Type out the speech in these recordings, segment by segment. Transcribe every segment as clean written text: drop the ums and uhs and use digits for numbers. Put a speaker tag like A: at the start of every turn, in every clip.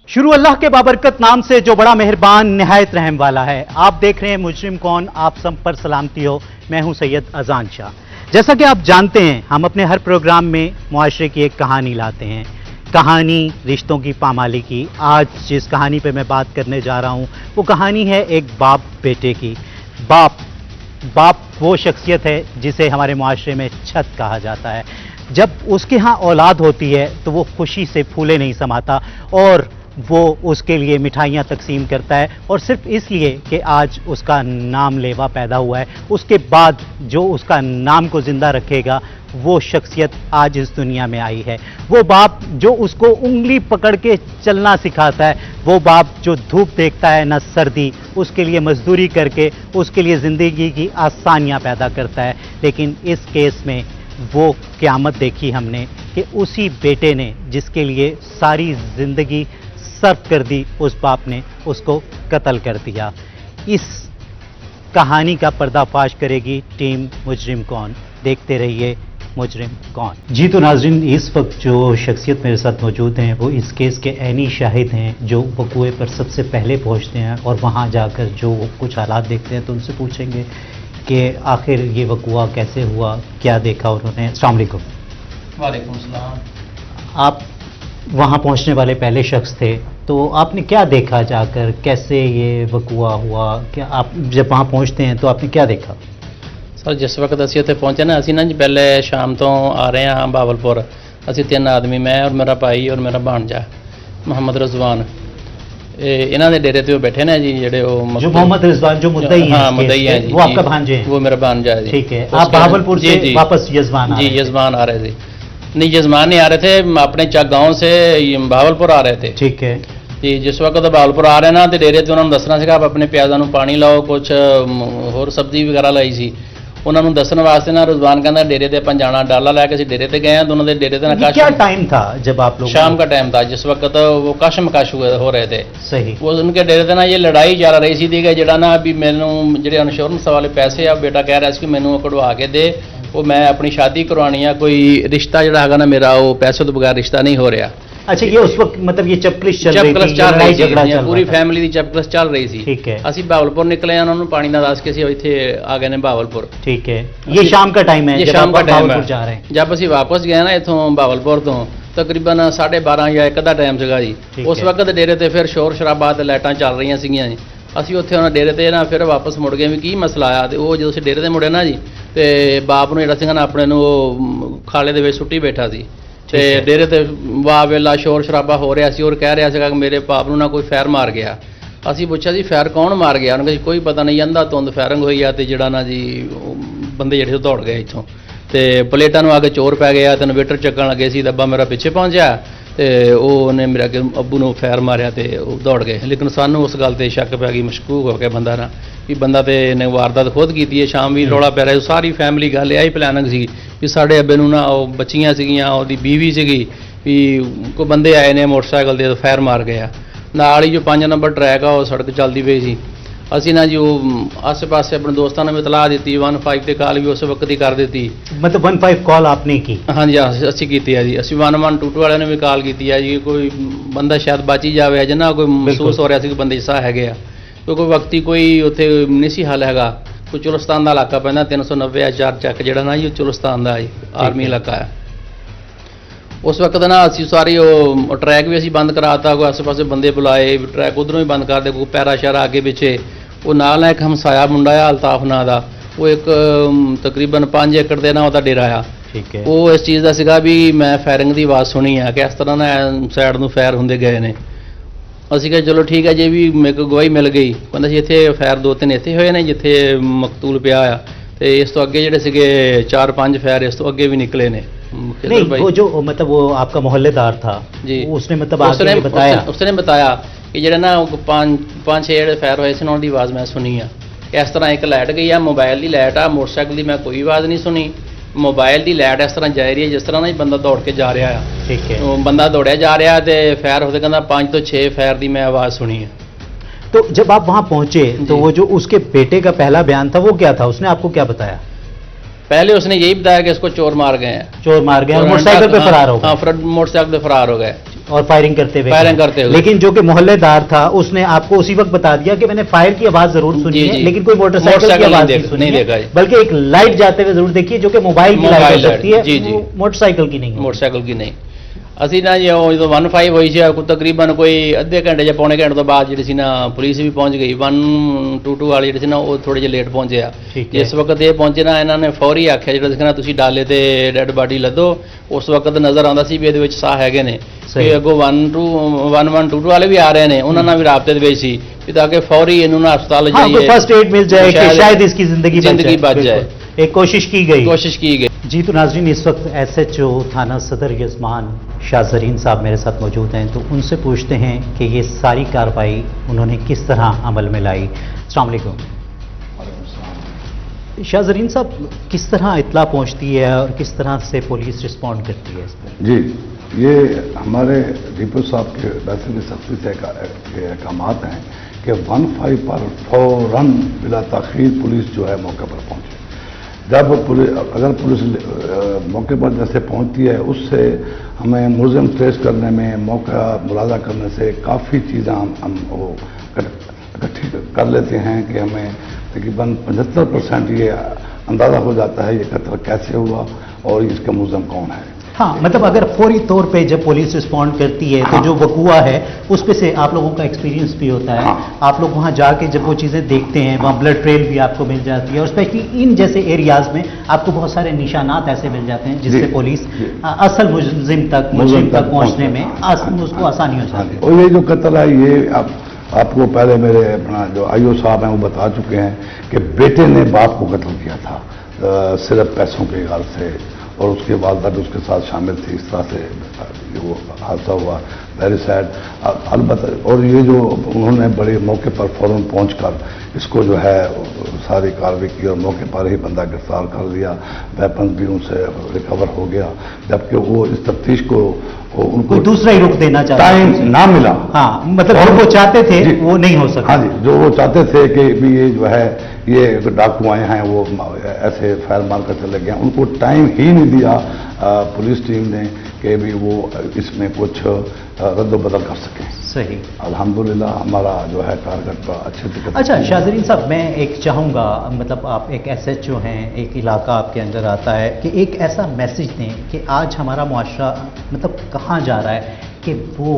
A: शुरू अल्लाह के बाबरकत नाम से जो बड़ा मेहरबान निहायत रहम वाला है। आप देख रहे हैं मुजरिम कौन, आप सब पर सलामती हो। मैं हूं सैयद अजान शाह। जैसा कि आप जानते हैं, हम अपने हर प्रोग्राम में मुआशरे की एक कहानी लाते हैं, कहानी रिश्तों की पामाली की। आज जिस कहानी पे मैं बात करने जा रहा हूं वो कहानी है एक बाप बेटे की। बाप वो शख्सियत है जिसे हमारे मुआशरे में छत कहा जाता है। जब उसके यहाँ औलाद होती है तो वो खुशी से फूले नहीं समाता और वो उसके लिए मिठाइयाँ तकसीम करता है, और सिर्फ इसलिए कि आज उसका नाम लेवा पैदा हुआ है। उसके बाद जो उसका नाम को ज़िंदा रखेगा वो शख्सियत आज इस दुनिया में आई है। वो बाप जो उसको उंगली पकड़ के चलना सिखाता है, वो बाप जो धूप देखता है न सर्दी, उसके लिए मजदूरी करके उसके लिए ज़िंदगी की आसानियाँ पैदा करता है। लेकिन इस केस में वो क़यामत देखी हमने कि उसी बेटे ने जिसके लिए सारी ज़िंदगी सर्व कर दी, उस बाप ने उसको कत्ल कर दिया। इस कहानी का पर्दाफाश करेगी टीम मुजरिम कौन। देखते रहिए मुजरिम कौन। जी तो नाज़रीन, इस वक्त जो शख्सियत मेरे साथ मौजूद हैं वो इस केस के ऐनी शाहिद हैं, जो वकूए पर सबसे पहले पहुंचते हैं और वहां जाकर जो कुछ हालात देखते हैं तो उनसे पूछेंगे कि आखिर ये वकूआ कैसे हुआ, क्या देखा उन्होंने। अस्सलाम वालेकुम।
B: वालेकुम सलाम।
A: आप वहाँ पहुँचने वाले पहले शख्स थे, तो आपने क्या देखा जाकर, कैसे ये वकूआ हुआ? क्या आप जब वहाँ पहुँचते हैं तो आपने क्या देखा?
B: सर जिस वक्त ਅਸੀਂ ਉੱਥੇ ਪਹੁੰਚੇ ਨਾ, ਅਸੀਂ ਨਾ ਜੀ ਪਹਿਲੇ ਸ਼ਾਮ ਤੋਂ ਆ ਰਹੇ ਹਾਂ ਬਾਵਲਪੁਰ। ਅਸੀਂ 3 ਆਦਮੀ, ਮੈਂ ਔਰ ਮੇਰਾ ਭਾਈ ਔਰ ਮੇਰਾ ਭਾਣਜਾ ਮੁਹੰਮਦ रिजवान। ਇਹਨਾਂ ਦੇ ਡੇਰੇ ਤੇ ਉਹ ਬੈਠੇ ਨੇ ਜੀ, ਜਿਹੜੇ ਉਹ
A: जो मोहम्मद रिजवान जो मुद्दई हैं,
B: हाँ मुद्दई है जी,
A: वो आपका भांजे हैं?
B: वो मेरा भांजा है जी।
A: ठीक है। आप बहावलपुर से वापस यजमान
B: जी यजमान आ रहे थे? नहीं, यजमान नहीं आ रहे थे, अपने गाँव से बहावलपुर आ रहे थे।
A: ठीक है
B: जी। जिस वक्त बहावलपुर आ ਰਹੇ ਨਾ ਤੇ ਡੇਰੇ ਤੇ ਉਹਨਾਂ ਨੂੰ ਦੱਸਣਾ ਸੀਗਾ, ਆਪ ਆਪਣੇ ਪਿਆਜ਼ਾਂ ਨੂੰ ਪਾਣੀ ਲਾਓ, ਕੁਝ ਹੋਰ ਸਬਜ਼ੀ ਵਗੈਰਾ ਲਾਈ ਸੀ। ਉਹਨਾਂ ਨੂੰ ਦੱਸਣ ਵਾਸਤੇ ਨਾ ਰਿਜ਼ਵਾਨ ਕਹਿੰਦਾ ਡੇਰੇ ਤੇ ਆਪਾਂ ਜਾਣਾ। ਡਾਲਾ ਲੈ ਕੇ ਅਸੀਂ ਡੇਰੇ ਤੇ ਗਏ ਆ। दोनों ਦੇ डेरे ਤੇ ना
A: क्या टाइम था जब आप लोग?
B: शाम का टाइम था, जिस वक्त वो कशमकश हो रहे थे।
A: सही।
B: वो उनके डेरे ਤੇ ਨਾ ये लड़ाई ਚੱਲ ਰਹੀ ਸੀ ਕਿ ਜਿਹੜਾ ਨਾ ਵੀ ਮੈਨੂੰ ਜਿਹੜੇ ਇੰਸ਼ੋਰੈਂਸ ਵਾਲੇ ਪੈਸੇ ਆ ਬੇਟਾ ਕਹਿ ਰਿਹਾ ਸੀ ਕਿ ਮੈਨੂੰ ਕਢਵਾ ਕੇ ਦੇ, ਉਹ ਮੈਂ ਆਪਣੀ ਸ਼ਾਦੀ ਕਰਵਾਉਣੀ ਆ, ਕੋਈ ਰਿਸ਼ਤਾ ਜਿਹੜਾ ਹੈਗਾ ਨਾ ਮੇਰਾ ਉਹ ਪੈਸੇ ਤੋਂ ਬਗੈਰ ਰਿਸ਼ਤਾ नहीं हो ਰਿਹਾ।
A: अच्छा, ये उस वक्त मतलब ये चपकलिश चल रही थी,
B: लड़ाई
A: झगड़ा चल
B: पूरी
A: रहा था।
B: फैमिली ਦੀ ਚਪਕਲਸ ਚੱਲ ਰਹੀ ਸੀ।
A: ठीक है।
B: ਅਸੀਂ ਬਹਾਵਲਪੁਰ ਨਿਕਲੇ ਆ, ਉਹਨਾਂ ਨੂੰ ਪਾਣੀ ਦਾ ਦੱਸ ਕੇ ਅਸੀਂ ਇੱਥੇ ਆ ਗਏ ਨੇ ਬਹਾਵਲਪੁਰ।
A: ठीक है। ये शाम का टाइम है
B: ये
A: जब
B: शाम
A: आप
B: का टाइम
A: बहावलपुर
B: है।
A: जा रहे हैं?
B: जब ਅਸੀਂ ਵਾਪਸ ਗਏ ਨਾ ਇਥੋਂ ਬਹਾਵਲਪੁਰ ਤੋਂ, ਤਕਰੀਬਨ 12:30 ਜਾਂ 1 ਦਾ ਟਾਈਮ ਸੀਗਾ ਜੀ।
A: ਠੀਕ
B: ਉਸ
A: ਹੈ।
B: ਵਕਤ ਡੇਰੇ ਤੇ ਫਿਰ ਸ਼ੋਰ ਸ਼ਰਾਬਾ ਤੇ ਲਾਈਟਾਂ ਚੱਲ ਰਹੀਆਂ ਸੀਗੀਆਂ ਜੀ। ਅਸੀਂ ਉੱਥੇ ਉਹਨਾਂ ਡੇਰੇ ਤੇ ਨਾ ਫਿਰ ਵਾਪਸ ਮੁੜ ਗਏ ਵੀ ਕੀ ਮਸਲਾ ਆਇਆ। ਤੇ ਉਹ ਜਦੋਂ ਅਸੀਂ ਡੇਰੇ ਤੇ ਮੁੜੇ ਨਾ ਜੀ, ਤੇ ਬਾਪ ਨੂੰ ਜਿਹੜਾ ਸੀਗਾ ਨਾ ਆਪਣੇ ਨੂੰ ਉਹ ਖਾਲੇ ਦੇ ਵਿੱਚ ਸੁੱਟੀ ਬੈਠਾ ਸੀ। ਤੇ ਡੇਰੇ ਤੇ ਵਾਹ ਵੇਲਾ ਸ਼ੋਰ ਸ਼ਰਾਬਾ ਹੋ ਰਿਹਾ ਸੀ, ਔਰ ਕਹਿ ਰਿਹਾ ਸੀਗਾ ਕਿ ਮੇਰੇ ਬਾਪ ਨੂੰ ਨਾ ਕੋਈ ਫੈਰ ਮਾਰ ਗਿਆ। ਅਸੀਂ ਪੁੱਛਿਆ ਜੀ ਫੈਰ ਕੌਣ ਮਾਰ ਗਿਆ? ਉਹਨਾਂ ਕਹਿੰਦੇ ਕੋਈ ਪਤਾ ਨਹੀਂ, ਅੰਧਾ ਧੁੰਦ ਫੈਰਿੰਗ ਹੋਈ ਆ, ਤੇ ਜਿਹੜਾ ਨਾ ਜੀ ਬੰਦੇ ਜਿਹੜੇ ਦੌੜ ਗਏ ਇੱਥੋਂ, ਤੇ ਪਲੇਟਾਂ ਨੂੰ ਆ ਕੇ ਚੋਰ ਪੈ ਗਿਆ, ਤੇ ਇਨਵੇਟਰ ਚੱਕਣ ਲੱਗੇ ਸੀ। ਦੱਬਾ ਮੇਰਾ ਪਿੱਛੇ ਪਹੁੰਚਿਆ ਤੇ ਉਹਨੇ ਮੇਰੇ ਅੱਗੇ ਅੱਬੂ ਨੂੰ ਫੈਰ ਮਾਰਿਆ ਤੇ ਉਹ ਦੌੜ ਗਏ। ਲੇਕਿਨ ਸਾਨੂੰ ਉਸ ਗੱਲ ਤੇ ਸ਼ੱਕ ਪੈ ਗਈ, ਮਸ਼ਕੂਕ ਹੋ ਗਿਆ ਬੰਦਾ ਨਾ ਵੀ ਬੰਦਾ ਤੇ ਨੇ ਵਾਰਦਾਤ ਖੁਦ ਕੀਤੀ ਹੈ। ਸ਼ਾਮ ਵੀ ਰੌਲਾ ਪੈ ਰਿਹਾ, ਸਾਰੀ ਫੈਮਿਲੀ ਗੱਲ ਇਹ ਹੀ ਪਲਾਨਿੰਗ ਸੀ ਵੀ ਸਾਡੇ ਅੱਬੇ ਨੂੰ ਨਾ ਉਹ ਬੱਚੀਆਂ ਸੀਗੀਆਂ, ਉਹਦੀ ਬੀਵੀ ਸੀਗੀ, ਵੀ ਕੋਈ ਬੰਦੇ ਆਏ ਨੇ ਮੋਟਰਸਾਈਕਲ ਦੇ ਫੈਰ ਮਾਰ ਗਏ। ਨਾਲ ਹੀ ਜੋ 5 ਨੰਬਰ ਟਰੈਕ ਆ ਉਹ ਸੜਕ ਚੱਲਦੀ ਪਈ ਸੀ। ਅਸੀਂ ਨਾ ਜੀ ਉਹ ਆਸੇ ਪਾਸੇ ਆਪਣੇ ਦੋਸਤਾਂ ਨੂੰ ਵੀ ਇਤਲਾਹ ਦਿੱਤੀ, 15 ਤੇ ਕਾਲ ਵੀ ਉਸ ਵਕਤ ਹੀ ਕਰ ਦਿੱਤੀ।
A: मतलब 15 कॉल आपने की?
B: ਹਾਂਜੀ ਅਸੀਂ ਕੀਤੀ ਹੈ ਜੀ। ਅਸੀਂ 112 ਵਾਲਿਆਂ ਨੂੰ ਵੀ ਕਾਲ ਕੀਤੀ ਹੈ ਜੀ। ਕੋਈ ਬੰਦਾ ਸ਼ਾਇਦ ਬਚ ਹੀ ਜਾਵੇ ਅਜੇ ਨਾ, ਕੋਈ ਮਹਿਸੂਸ ਹੋ ਰਿਹਾ ਸੀ ਕਿ ਬੰਦੇ ਸਾਹ ਹੈਗੇ ਆ, ਕਿਉਂਕਿ ਵਕਤੀ ਕੋਈ ਉੱਥੇ ਨਹੀਂ ਸੀ ਹੱਲ ਹੈਗਾ। ਕੋਈ ਚੁਲਸਤਾਨ ਦਾ ਇਲਾਕਾ ਪੈਂਦਾ, 390 4 ਚੱਕ ਜਿਹੜਾ ਨਾ ਜੀ ਚੁਲਸਤਾਨ ਦਾ ਜੀ ਆਰਮੀ ਇਲਾਕਾ ਹੈ। ਉਸ ਵਕਤ ਨਾ ਅਸੀਂ ਸਾਰੀ ਉਹ ਟਰੈਕ ਵੀ ਅਸੀਂ ਬੰਦ ਕਰਾਤਾ, ਕੋਈ ਆਸੇ ਪਾਸੇ ਬੰਦੇ ਬੁਲਾਏ, ਟਰੈਕ ਉਧਰੋਂ ਵੀ ਬੰਦ ਕਰਦੇ, ਕੋਈ ਪੈਰਾ ਸ਼ਹਿਰਾ ਅੱਗੇ ਪਿੱਛੇ। ਉਹ ਨਾਲ ਇੱਕ ਹਮਸਾਇਆ ਮੁੰਡਾ ਆ ਅਲਤਾਫ ਨਾਂ ਦਾ, ਉਹ ਇੱਕ ਤਕਰੀਬਨ 5 ਏਕੜ ਦੇ ਨਾ ਉਹਦਾ ਡੇਰਾ ਆ।
A: ਠੀਕ ਹੈ।
B: ਉਹ ਇਸ ਚੀਜ਼ ਦਾ ਸੀਗਾ ਵੀ ਮੈਂ ਫਾਇਰਿੰਗ ਦੀ ਆਵਾਜ਼ ਸੁਣੀ ਆ ਕਿ ਇਸ ਤਰ੍ਹਾਂ ਨਾ ਸਾਈਡ ਨੂੰ ਫਾਇਰ ਹੁੰਦੇ ਗਏ ਨੇ। ਅਸੀਂ ਕਿਹਾ ਚਲੋ ਠੀਕ ਹੈ ਜੇ ਵੀ ਮੇਰੇ ਕੋਲ ਗਵਾਹੀ ਮਿਲ ਗਈ। ਕਹਿੰਦਾ ਸੀ ਇੱਥੇ ਫਾਇਰ 2-3 ਇੱਥੇ ਹੋਏ ਨੇ ਜਿੱਥੇ ਮਕਤੂਲ ਪਿਆ ਆ, ਤੇ ਇਸ ਤੋਂ ਅੱਗੇ ਜਿਹੜੇ ਸੀਗੇ 4-5 ਫਾਇਰ ਇਸ ਤੋਂ ਅੱਗੇ ਵੀ ਨਿਕਲੇ ਨੇ।
A: नहीं, वो जो मतलब वो आपका मोहल्लेदार था
B: जी,
A: उसने मतलब आगे बताया?
B: उसने बताया कि ਜਿਹੜੇ ਨਾ 5-6 ਜਿਹੜੇ ਫਾਇਰ ਹੋਏ ਸੀ ਉਹਨਾਂ ਦੀ ਆਵਾਜ਼ ਮੈਂ ਸੁਣੀ ਆ। ਇਸ ਤਰ੍ਹਾਂ ਇੱਕ ਲਾਈਟ ਗਈ ਆ, ਮੋਬਾਈਲ ਦੀ ਲਾਈਟ ਆ, ਮੋਟਰਸਾਈਕਲ ਦੀ ਮੈਂ ਕੋਈ ਆਵਾਜ਼ ਨਹੀਂ ਸੁਣੀ। ਮੋਬਾਈਲ ਦੀ ਲਾਈਟ ਇਸ ਤਰ੍ਹਾਂ ਜਾ ਰਹੀ ਹੈ ਜਿਸ ਤਰ੍ਹਾਂ ਨਾ ਬੰਦਾ ਦੌੜ ਕੇ ਜਾ ਰਿਹਾ ਆ।
A: ਠੀਕ ਹੈ।
B: ਉਹ ਬੰਦਾ ਦੌੜਿਆ ਜਾ ਰਿਹਾ ਤੇ ਫਾਇਰ ਹੋਦੇ ਕਹਿੰਦਾ 5 ਤੋਂ 6 ਫਾਇਰ ਦੀ ਮੈਂ ਆਵਾਜ਼ ਸੁਣੀ ਹੈ।
A: तो जब आप वहाँ पहुँचे तो वो जो उसके बेटे का पहला बयान था वो क्या था? उसने आपको क्या बताया?
B: पहले उसने यही बताया कि इसको चोर मार गए हैं।
A: चोर मार गए और मोटरसाइकिल पे फरार हो गए?
B: हाँ, मोटरसाइकिल पे फरार हो गए।
A: और फायरिंग करते हुए
B: फायरिंग करते हुए।
A: लेकिन जो कि मोहल्लेदार था उसने आपको उसी वक्त बता दिया कि मैंने फायर की आवाज जरूर सुनी
B: जी,
A: है,
B: जी।
A: लेकिन कोई मोटरसाइकिल की आवाज नहीं सुनी
B: नहीं
A: है,
B: देखा जी।
A: बल्कि एक लाइट जाते हुए जरूर देखी है जो कि मोबाइल की लाइट हो
B: मोबाइल
A: सकती है,
B: जी, जी।
A: वो मोटरसाइकिल की नहीं है।
B: ਮੋਟਰਸਾਈਕਲ ਕੀ ਨਹੀਂ ਅਸੀਂ ਨਾ ਜੀ ਉਹ ਜਦੋਂ 15 ਹੋਈ ਸੀ ਕੋਈ ਤਕਰੀਬਨ ਕੋਈ ਅੱਧੇ ਘੰਟੇ ਜਾਂ ਪੌਣੇ ਘੰਟੇ ਤੋਂ ਬਾਅਦ ਜਿਹੜੀ ਸੀ ਨਾ ਪੁਲਿਸ ਵੀ ਪਹੁੰਚ ਗਈ 122 ਵਾਲੀ ਜਿਹੜੀ ਸੀ ਨਾ ਉਹ ਥੋੜੇ ਜਿਹਾ ਲੇਟ ਪਹੁੰਚੇ ਆ
A: ਠੀਕ ਹੈ।
B: ਜਿਸ ਵਕਤ ਇਹ ਪਹੁੰਚੇ ਨਾ ਇਹਨਾਂ ਨੇ ਫੌਰੀ ਆਖਿਆ ਜਿਹੜਾ ਸੀ ਨਾ ਤੁਸੀਂ ਡਾਲੇ ਤੇ ਡੈੱਡ ਬਾਡੀ ਲੱਦੋ। ਉਸ ਵਕਤ ਨਜ਼ਰ ਆਉਂਦਾ ਸੀ ਵੀ ਇਹਦੇ ਵਿੱਚ ਸਾਹ ਹੈਗੇ ਨੇ
A: ਸਹੀ।
B: ਕਿ ਅੱਗੋਂ 1122 ਵਾਲੇ ਵੀ ਆ ਰਹੇ ਨੇ ਉਹਨਾਂ ਨਾਲ ਵੀ ਰਾਬਤੇ ਦੇ ਵਿੱਚ ਸੀ ਵੀ ਤਾਂ ਕਿ ਫੌਰੀ ਇਹਨੂੰ ਨਾ ਹਸਪਤਾਲ
A: हाँ, कोई
B: ਜਾਈਏ
A: फर्स्ट एड मिल जाए कि शायद इसकी जिंदगी
B: जिंदगी बच जाए।
A: बिल्कुल। एक कोशिश की गई।
B: कोशिश की गई।
A: जी तो नाजरीन, इस वक्त SHO थाना सदर यजमान शाह ज़रीन साहब मेरे साथ मौजूद हैं, तो उनसे पूछते हैं कि ये सारी कार्रवाई उन्होंने किस तरह अमल में लाई। अस्सलाम वालेकुम शाह ज़रीन साहब, किस तरह इत्तला पहुंचती है और किस तरह से पुलिस रिस्पॉन्ड करती है इस पर?
C: जी, ये हमारे डीपो साहब के वैसे भी सख्ती से अहकामात हैं कि 15 पर फौरन बिला ताखीर पुलिस जो है मौके पर पहुंचे। जब अगर पुलिस मौके पर जैसे पहुंचती है उससे हमें मुलजिम ट्रेस करने में, मौका मुलाजा करने से काफ़ी चीज़ें हम वो इकट्ठी कर लेते हैं कि हमें तकरीबन 75% ये अंदाज़ा हो जाता है ये कत्ल कैसे हुआ और इसका मुलजिम कौन है।
A: हाँ, मतलब अगर फौरी तौर पे जब पुलिस रिस्पॉन्ड करती है तो
C: हाँ।
A: जो वकूआ है उस पे से आप लोगों का एक्सपीरियंस भी होता है।
C: हाँ।
A: आप लोग वहाँ जाके जब वो चीज़ें देखते हैं, वहाँ ब्लड ट्रेल भी आपको मिल जाती है और स्पेशली इन जैसे एरियाज में आपको बहुत सारे निशानात ऐसे मिल जाते हैं जिससे
C: जी,
A: पुलिस
C: जी।
A: असल मुजरिम तक पहुँचने में उसको आसानी हो
C: हाँ
A: जाती
C: जी।
A: है।
C: और ये जो कत्ल है ये आपको पहले मेरे अपना जो आईओ साहब हैं वो बता चुके हैं कि बेटे ने बाप को कत्ल किया था सिर्फ पैसों के गाल से, और उसके वालदा भी उसके साथ शामिल थी। इस तरह से वो हादसा हुआ, वेरी सैड। अलबत्ता और ये जो उन्होंने बड़े मौके पर फौरन पहुंचकर इसको जो है सारी कार्रवाई की और मौके पर ही बंदा गिरफ्तार कर लिया, वेपन भी उनसे रिकवर हो गया, जबकि वो इस तफ्तीश को उनको
A: कोई दूसरा ही रुख देना चाहते
C: टाइम
A: हैं।
C: ना मिला।
A: हाँ, मतलब जो वो चाहते थे
C: जी।
A: वो नहीं हो सका।
C: हाँ जी, जो वो चाहते थे कि भी ये जो है ये डाकू आए हैं वो ऐसे फायर मार कर चले गए, उनको टाइम ही नहीं दिया पुलिस टीम ने कि भी वो इसमें कुछ रद्द-बदल कर सकें।
A: सही।
C: अल्हम्दुलिल्लाह हमारा जो है कारकर्ता अच्छे से।
A: अच्छा शाह ज़रीन साहब, मैं एक चाहूँगा, मतलब आप एक SHO हैं, एक इलाका आपके अंदर आता है, कि एक ऐसा मैसेज दें कि आज हमारा मुआशरा मतलब कहाँ जा रहा है कि वो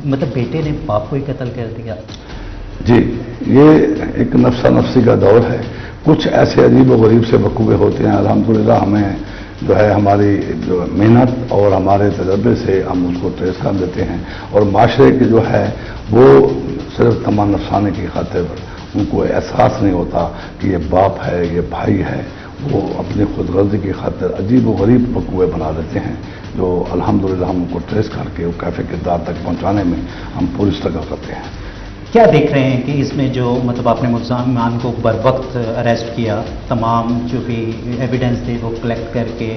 A: मतलब बेटे ने बाप को ही कत्ल कर दिया।
C: जी, ये एक नफ्सा नफ्सी का दौर है। कुछ ऐसे अजीब व गरीब से वकूए होते हैं, अल्हम्दुलिल्लाह हमें जो है हमारी जो मेहनत और हमारे तजर्बे से हम उसको ट्रेस कर देते हैं, और माशरे के जो है वो सिर्फ तमाम नफसाने की खातिर उनको एहसास नहीं होता कि ये बाप है, ये भाई है, वो अपनी खुदगर्जी की खातिर अजीब व गरीब वकूए बना देते हैं, जो अल्हम्दुलिल्लाह हम उनको ट्रेस करके वो कैफे किरदार तक पहुँचाने में हम पूरी स्ट्रगल करते हैं।
A: क्या देख रहे हैं कि इसमें जो मतलब आपने मुलज़मान को बर वक्त अरेस्ट किया, तमाम जो भी एविडेंस थे वो कलेक्ट करके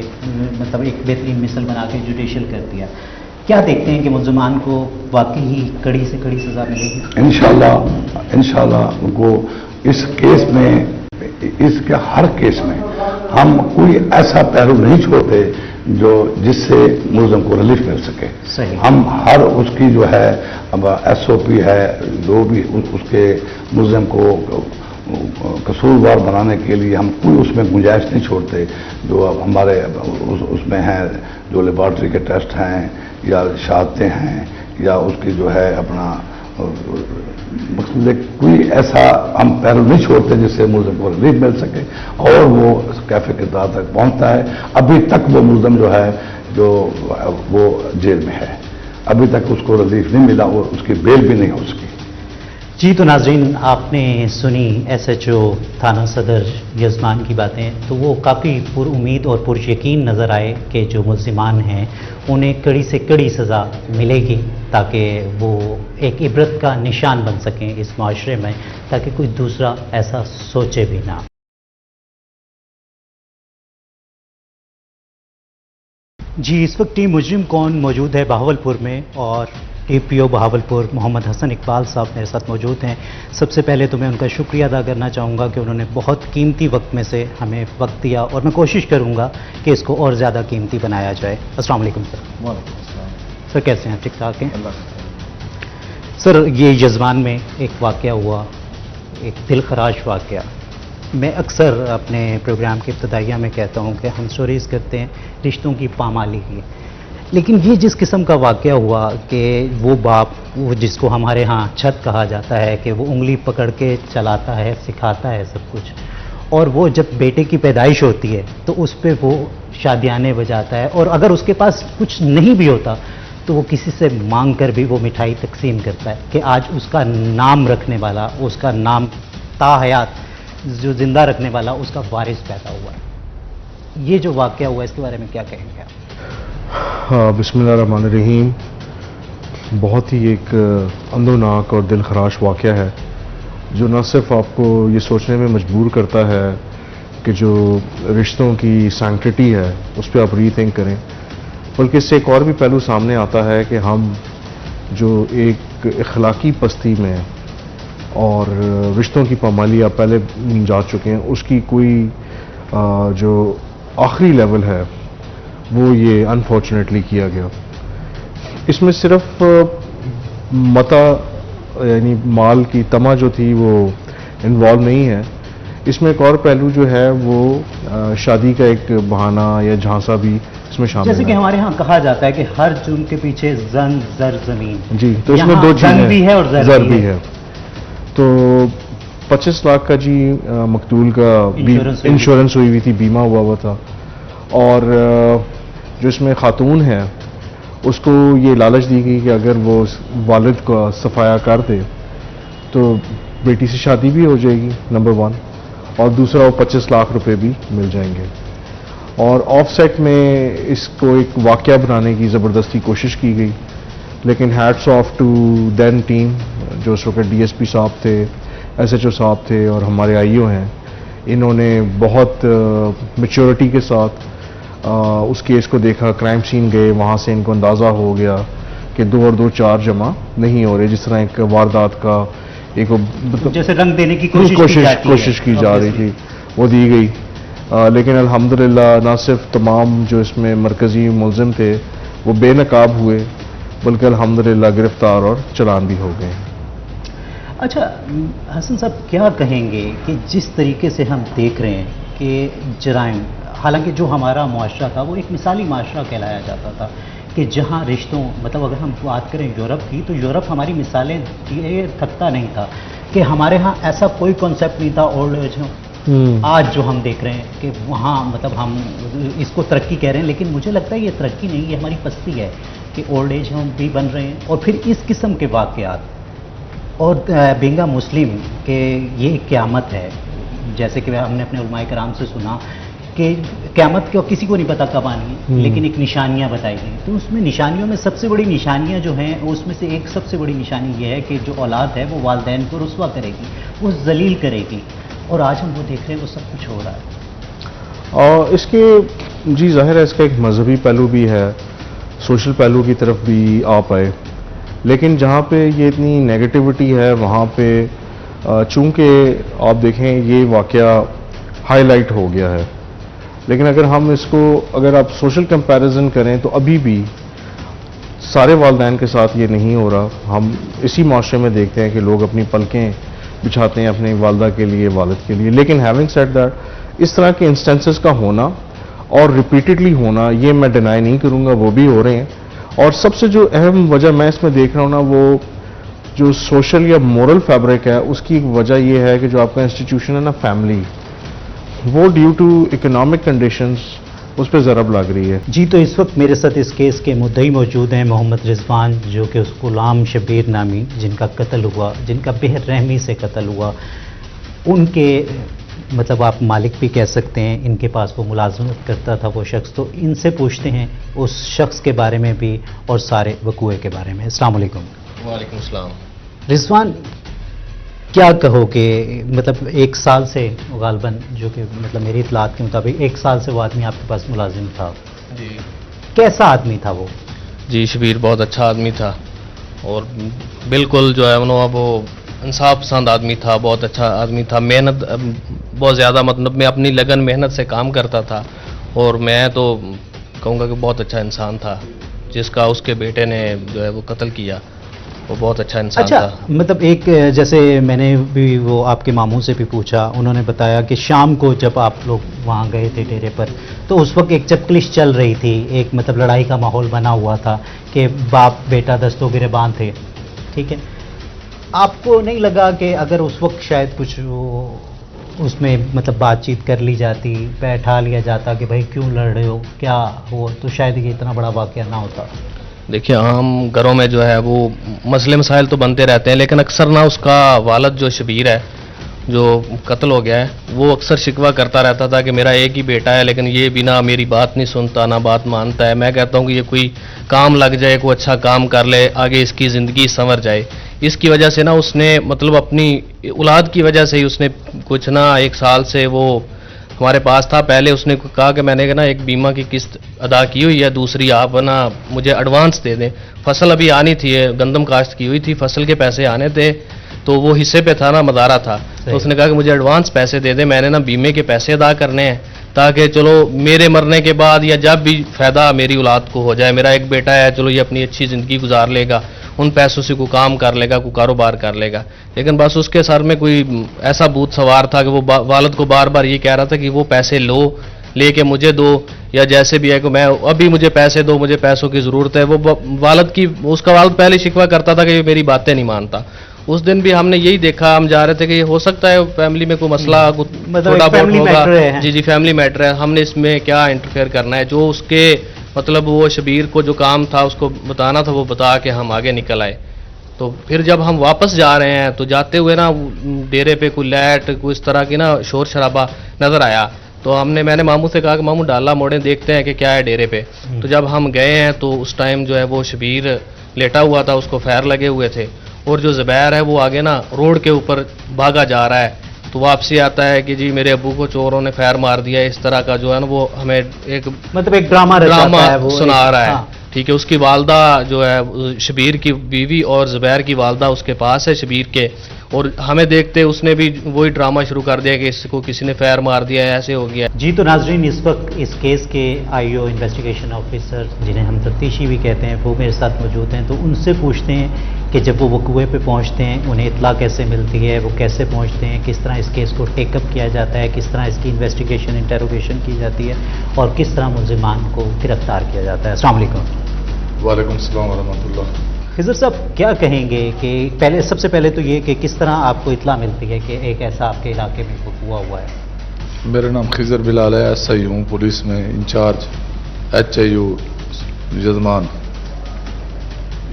A: मतलब एक बेहतरीन मिसल बना के जुडिशल कर दिया, क्या देखते हैं कि मुलज़मान को वाकई ही कड़ी से कड़ी सज़ा मिलेगी?
C: इंशाल्लाह उनको इस केस में, इसके हर केस में हम कोई ऐसा पहलू नहीं छोड़ते जो जिससे मुलज़म को रिलीफ मिल सके।
A: सही।
C: हम हर उसकी जो है SOP है, जो भी उसके मुलज़म को कसूरवार बनाने के लिए हम कोई उसमें गुंजाइश नहीं छोड़ते। जो हमारे उसमें है, जो लेबॉर्ट्री के टेस्ट हैं या शहादतें हैं या उसकी जो है अपना कोई ऐसा हम पहलू नहीं छोड़ते जिससे मुलज़म को रिलीफ मिल सके और वो कैफे किरदार तक पहुंचता है। अभी तक वो मुलज़म जो है जो वो जेल में है, अभी तक उसको रिलीफ नहीं मिला और उसकी बेल भी नहीं हो सकी।
A: जी तो नाजरीन, आपने सुनी SHO थाना सदर यजमान की बातें, तो वो काफ़ी पुरुमीद और पुरयकीन नज़र आए कि जो मुलज़िमान हैं उन्हें कड़ी से कड़ी सज़ा मिलेगी ताकि वो एक इबरत का निशान बन सकें इस माशरे में, ताकि कोई दूसरा ऐसा सोचे भी ना। जी, इस वक्त टीम मुजरिम कौन मौजूद है बहावलपुर में और APO बहावलपुर मोहम्मद हसन इकबाल साहब मेरे साथ मौजूद हैं। सबसे पहले तो मैं उनका शुक्रिया अदा करना चाहूँगा कि उन्होंने बहुत कीमती वक्त में से हमें वक्त दिया और मैं कोशिश करूँगा कि इसको और ज़्यादा कीमती बनाया जाए। अस्सलाम वालेकुम सर। سر کیسے ہیں؟ ٹھیک ٹھاک ہیں سر؟ یہ یزوان میں ایک واقعہ ہوا، ایک دل خراش واقعہ. میں اکثر اپنے پروگرام کے ابتدائیہ میں کہتا ہوں کہ ہم اسٹوریز کرتے ہیں رشتوں کی پامالی کی، لیکن یہ جس قسم کا واقعہ ہوا کہ وہ باپ، وہ جس کو ہمارے ہاں چھت کہا جاتا ہے، کہ وہ انگلی پکڑ کے چلاتا ہے، سکھاتا ہے سب کچھ، اور وہ جب بیٹے کی پیدائش ہوتی ہے تو اس پہ وہ شادیانے بجاتا ہے، اور اگر اس کے پاس کچھ نہیں بھی ہوتا تو وہ کسی سے مانگ کر بھی وہ مٹھائی تقسیم کرتا ہے کہ آج اس کا نام رکھنے والا، اس کا نام تا حیات جو زندہ رکھنے والا، اس کا وارث پیدا ہوا ہے. یہ جو واقعہ ہوا اس کے بارے میں کیا کہیں گے آپ؟
D: ہاں، بسم اللہ الرحمن الرحیم. بہت ہی ایک اندوناک اور دل خراش واقعہ ہے جو نہ صرف آپ کو یہ سوچنے میں مجبور کرتا ہے کہ جو رشتوں کی سینکٹیٹی ہے اس پہ آپ ری تھنک کریں، بلکہ اس سے ایک اور بھی پہلو سامنے آتا ہے کہ ہم جو ایک اخلاقی پستی میں اور رشتوں کی پامالی آپ پہلے جا چکے ہیں، اس کی کوئی جو آخری لیول ہے وہ یہ انفارچونیٹلی کیا گیا. اس میں صرف متا یعنی مال کی تما جو تھی وہ انوالو نہیں ہے، اس میں ایک اور پہلو جو ہے وہ شادی کا ایک بہانہ یا جھانسا بھی اس میں شامل ہے.
A: جیسے کہ ہمارے ہاں کہا جاتا ہے کہ ہر جرم کے پیچھے زن زر زمین.
D: جی، تو اس میں دو چیزیں
A: زن بھی ہے اور زر
D: بھی ہے. تو 25 لاکھ کا جی مقتول کا انشورنس ہوئی تھی، بیمہ ہوا تھا، اور جو اس میں خاتون ہے اس کو یہ لالچ دی گئی کہ اگر وہ والد کا صفایا کر دے تو بیٹی سے شادی بھی ہو جائے گی، نمبر 1، اور دوسرا وہ 25 لاکھ روپے بھی مل جائیں گے. اور آف سیٹ میں اس کو ایک واقعہ بنانے کی زبردستی کوشش کی گئی، لیکن hats off to then team, جو اس وقت ڈی ایس پی صاحب تھے، ایس ایچ او صاحب تھے، اور ہمارے آئی او ہیں، انہوں نے بہت میچورٹی کے ساتھ اس کیس کو دیکھا. کرائم سین گئے، وہاں سے ان کو اندازہ ہو گیا کہ 2 اور 2 4 جمع نہیں ہو رہے، جس طرح ایک واردات کا ایک
A: جیسے رنگ دینے کی
D: کوشش کی جا رہی تھی وہ دی گئی. لیکن الحمدللہ نہ صرف تمام جو اس میں مرکزی ملزم تھے وہ بے نقاب ہوئے، بلکہ الحمدللہ گرفتار اور چلان بھی ہو گئے.
A: اچھا حسن صاحب، کیا کہیں گے کہ جس طریقے سے ہم دیکھ رہے ہیں کہ جرائم، حالانکہ جو ہمارا معاشرہ تھا وہ ایک مثالی معاشرہ کہلایا جاتا تھا کہ جہاں رشتوں، مطلب اگر ہم بات کریں یورپ کی تو یورپ ہماری مثالیں دیے تھکتا نہیں تھا کہ ہمارے ہاں ایسا کوئی کانسیپٹ نہیں تھا اولڈ ایج. آج جو ہم دیکھ رہے ہیں کہ وہاں مطلب ہم اس کو ترقی کہہ رہے ہیں، لیکن مجھے لگتا ہے یہ ترقی نہیں، یہ ہماری پستی ہے کہ اولڈ ایج ہم بھی بن رہے ہیں. اور پھر اس قسم کے واقعات اور بینگا مسلم کہ یہ قیامت ہے، جیسے کہ ہم نے اپنے علماء کرام سے سنا کہ قیامت کو کسی کو نہیں پتا کب آنی ہے، لیکن ایک نشانیاں بتائی گئی. تو اس میں نشانیوں میں سب سے بڑی نشانیاں جو ہیں اس میں سے ایک سب سے بڑی نشانی یہ ہے کہ جو اولاد ہے وہ والدین کو رسوا کرے گی، وہ ذلیل کرے گی. اور آج ہم وہ دیکھ رہے ہیں وہ سب کچھ ہو رہا ہے.
D: اور اس کے جی ظاہر ہے اس کا ایک مذہبی پہلو بھی ہے، سوشل پہلو کی طرف بھی آپ آئے، لیکن جہاں پہ یہ اتنی نیگیٹیوٹی ہے وہاں پہ چونکہ آپ دیکھیں یہ واقعہ ہائی لائٹ ہو گیا ہے، لیکن اگر ہم اس کو اگر آپ سوشل کمپیریزن کریں تو ابھی بھی سارے والدین کے ساتھ یہ نہیں ہو رہا. ہم اسی معاشرے میں دیکھتے ہیں کہ لوگ اپنی پلکیں بچھاتے ہیں اپنی والدہ کے لیے، والد کے لیے. لیکن ہیونگ سیڈ دیٹ، اس طرح کے انسٹنسز کا ہونا اور ریپیٹڈلی ہونا یہ میں ڈینائی نہیں کروں گا، وہ بھی ہو رہے ہیں. اور سب سے جو اہم وجہ میں اس میں دیکھ رہا ہوں نا، وہ جو سوشل یا مورل فیبرک ہے اس کی وجہ یہ ہے کہ جو آپ کا انسٹیٹیوشن ہے نا فیملی، وہ ڈیو ٹو اکنامک کنڈیشنز اس پہ ضرب لگ رہی ہے.
A: جی تو اس وقت میرے ساتھ اس کیس کے مدعی موجود ہیں محمد رضوان، جو کہ اس غلام شبیر نامی جن کا قتل ہوا، جن کا بے رحمی سے قتل ہوا، ان کے مطلب آپ مالک بھی کہہ سکتے ہیں، ان کے پاس وہ ملازمت کرتا تھا وہ شخص. تو ان سے پوچھتے ہیں اس شخص کے بارے میں بھی اور سارے وقوعے کے بارے میں. السلام علیکم.
B: وعلیکم السلام.
A: رضوان، کیا کہو کہ مطلب 1 سال سے غالباً، جو کہ مطلب میری اطلاعات کے مطابق 1 سال سے وہ آدمی آپ کے پاس ملازم تھا.
B: جی
A: کیسا آدمی تھا وہ؟
B: جی شبیر بہت اچھا آدمی تھا، اور بالکل جو ہے وہ انصاف پسند آدمی تھا، بہت اچھا آدمی تھا. محنت بہت زیادہ، مطلب میں اپنی لگن محنت سے کام کرتا تھا، اور میں تو کہوں گا کہ بہت اچھا انسان تھا.
E: جس کا اس کے بیٹے نے جو ہے وہ قتل کیا، وہ بہت اچھا انسان
A: اچھا،
E: تھا۔
A: مطلب ایک جیسے میں نے بھی وہ آپ کے ماموں سے بھی پوچھا، انہوں نے بتایا کہ شام کو جب آپ لوگ وہاں گئے تھے ڈیرے پر تو اس وقت ایک چپکلش چل رہی تھی، ایک مطلب لڑائی کا ماحول بنا ہوا تھا کہ باپ بیٹا دستوں گریباں تھے، ٹھیک ہے؟ آپ کو نہیں لگا کہ اگر اس وقت شاید کچھ اس میں مطلب بات چیت کر لی جاتی، بیٹھا لیا جاتا کہ بھائی کیوں لڑ رہے ہو، کیا ہو، تو شاید یہ اتنا بڑا واقعہ نہ ہوتا؟
E: دیکھیے عام گھروں میں جو ہے وہ مسئلے مسائل تو بنتے رہتے ہیں، لیکن اکثر نہ اس کا والد جو شبیر ہے جو قتل ہو گیا ہے وہ اکثر شکوہ کرتا رہتا تھا کہ میرا ایک ہی بیٹا ہے لیکن یہ بھی نہ میری بات نہیں سنتا نہ بات مانتا ہے۔ میں کہتا ہوں کہ یہ کوئی کام لگ جائے، کوئی اچھا کام کر لے، آگے اس کی زندگی سنور جائے۔ اس کی وجہ سے نا اس نے مطلب اپنی اولاد کی وجہ سے ہی اس نے کچھ نہ 1 سال سے وہ ہمارے پاس تھا۔ پہلے اس نے کہا کہ میں نے نا ایک بیمہ کی قسط ادا کی ہوئی ہے، دوسری آپ نا مجھے ایڈوانس دے دیں۔ فصل ابھی آنی تھی، گندم کاشت کی ہوئی تھی، فصل کے پیسے آنے تھے تو وہ حصے پہ تھا نا، مدارہ تھا، تو اس نے کہا کہ مجھے ایڈوانس پیسے دے دیں، میں نے نا بیمے کے پیسے ادا کرنے ہیں تاکہ چلو میرے مرنے کے بعد یا جب بھی فائدہ میری اولاد کو ہو جائے، میرا ایک بیٹا ہے چلو یہ اپنی اچھی زندگی گزار لے گا، ان پیسوں سے کوئی کام کر لے گا، کوئی کاروبار کر لے گا۔ لیکن بس اس کے سر میں کوئی ایسا بھوت سوار تھا کہ وہ والد کو بار بار یہ کہہ رہا تھا کہ وہ پیسے لے کے مجھے دو، یا جیسے بھی ہے کہ میں ابھی مجھے پیسے دو، مجھے پیسوں کی ضرورت ہے۔ وہ اس کا والد پہلے شکوہ کرتا تھا کہ یہ میری باتیں نہیں مانتا۔ اس دن بھی ہم نے یہی دیکھا، ہم جا رہے تھے کہ یہ ہو سکتا ہے فیملی میں کوئی مسئلہ تھوڑا بہت ہوگا، جی فیملی میٹر ہے، ہم نے اس میں کیا انٹرفیئر کرنا ہے۔ جو اس کے مطلب وہ شبیر کو جو کام تھا اس کو بتانا تھا وہ بتا کے ہم آگے نکل آئے۔ تو پھر جب ہم واپس جا رہے ہیں تو جاتے ہوئے نا ڈیرے پہ کوئی لائٹ کوئی اس طرح کی نا شور شرابہ نظر آیا، تو میں نے ماموں سے کہا کہ ماموں ڈالا موڑیں دیکھتے ہیں کہ کیا ہے ڈیرے پہ۔ تو جب ہم گئے ہیں تو اس ٹائم جو ہے وہ شبیر لیٹا ہوا تھا، اس کو فیر لگے ہوئے تھے، اور جو زبیر ہے وہ آگے نا روڈ کے اوپر بھاگا جا رہا ہے۔ تو واپسی آتا ہے کہ جی میرے ابو کو چوروں نے فیر مار دیا، اس طرح کا جو ہے نا وہ ہمیں ایک
A: مطلب ایک ڈرامہ
E: سنا رہا ہے، ٹھیک ہے۔ اس کی والدہ جو ہے شبیر کی بیوی اور زبیر کی والدہ اس کے پاس ہے شبیر کے، اور ہمیں دیکھتے اس نے بھی وہی ڈرامہ شروع کر دیا کہ اس کو کسی نے فیر مار دیا ہے، ایسے ہو گیا۔
A: جی تو ناظرین، اس وقت اس کیس کے IO انویسٹیگیشن آفیسر جنہیں ہم تفتیشی بھی کہتے ہیں وہ میرے ساتھ موجود ہیں، تو ان سے پوچھتے ہیں کہ جب وہ وقوعے پہ پہنچتے ہیں انہیں اطلاع کیسے ملتی ہے، وہ کیسے پہنچتے ہیں، کس طرح اس کیس کو ٹیک اپ کیا جاتا ہے، کس طرح اس کی انویسٹیگیشن انٹروگیشن کی جاتی ہے، اور کس طرح ملزمان کو گرفتار کیا جاتا ہے۔ السلام علیکم۔
C: وعلیکم السلام ورحمۃ اللہ۔
A: خضر صاحب کیا کہیں گے کہ سب سے پہلے تو یہ کہ کس طرح آپ کو اطلاع ملتی ہے کہ ایک ایسا آپ کے علاقے میں وقوع ہوا ہے؟
C: میرا نام خضر بلال ہے، SI ہوں پولیس میں انچارج HIU یزمان۔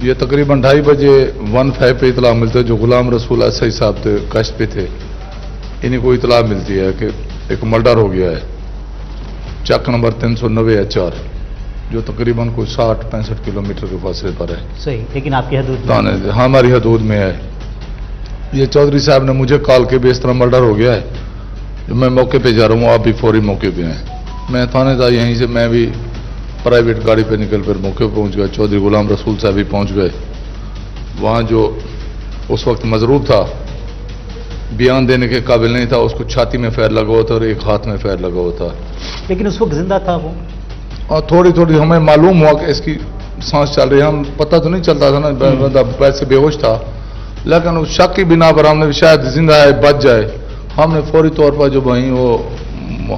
C: یہ تقریباً 2:30 بجے 15 پہ اطلاع ملتا ہے، جو غلام رسول SI صاحب تھے کشت پہ تھے، انہیں کو اطلاع ملتی ہے کہ ایک مرڈر ہو گیا ہے چک نمبر 390 HR، جو تقریباً کوئی 60-65 کلومیٹر کے فاصلے پر ہے۔
A: صحیح، لیکن آپ کی حدود میں؟
C: ہاں ہماری حدود میں ہے۔ یہ چودھری صاحب نے مجھے کال کے بھی اس طرح مرڈر ہو گیا ہے، جو میں موقع پہ جا رہا ہوں، آپ بھی فوری موقع پہ ہیں۔ میں تھانے تھا، یہیں سے میں بھی پرائیویٹ گاڑی پہ نکل کر موقع پہ پہنچ گیا۔ چودھری غلام رسول صاحب بھی پہنچ گئے وہاں، جو اس وقت مضروب تھا، بیان دینے کے قابل نہیں تھا، اس کو چھاتی میں فیر لگا ہوا تھا اور ایک ہاتھ میں فیر لگا ہوا تھا۔
A: لیکن اس وقت زندہ تھا وہ؟
C: اور تھوڑی تھوڑی ہمیں معلوم ہوا کہ اس کی سانس چل رہی ہے، ہم پتہ تو نہیں چلتا تھا نا، بندہ ویسے بے ہوش تھا، لیکن اس شک کی بنا پر ہم نے شاید زندہ ہے بچ جائے، ہم نے فوری طور پر جو وہیں وہ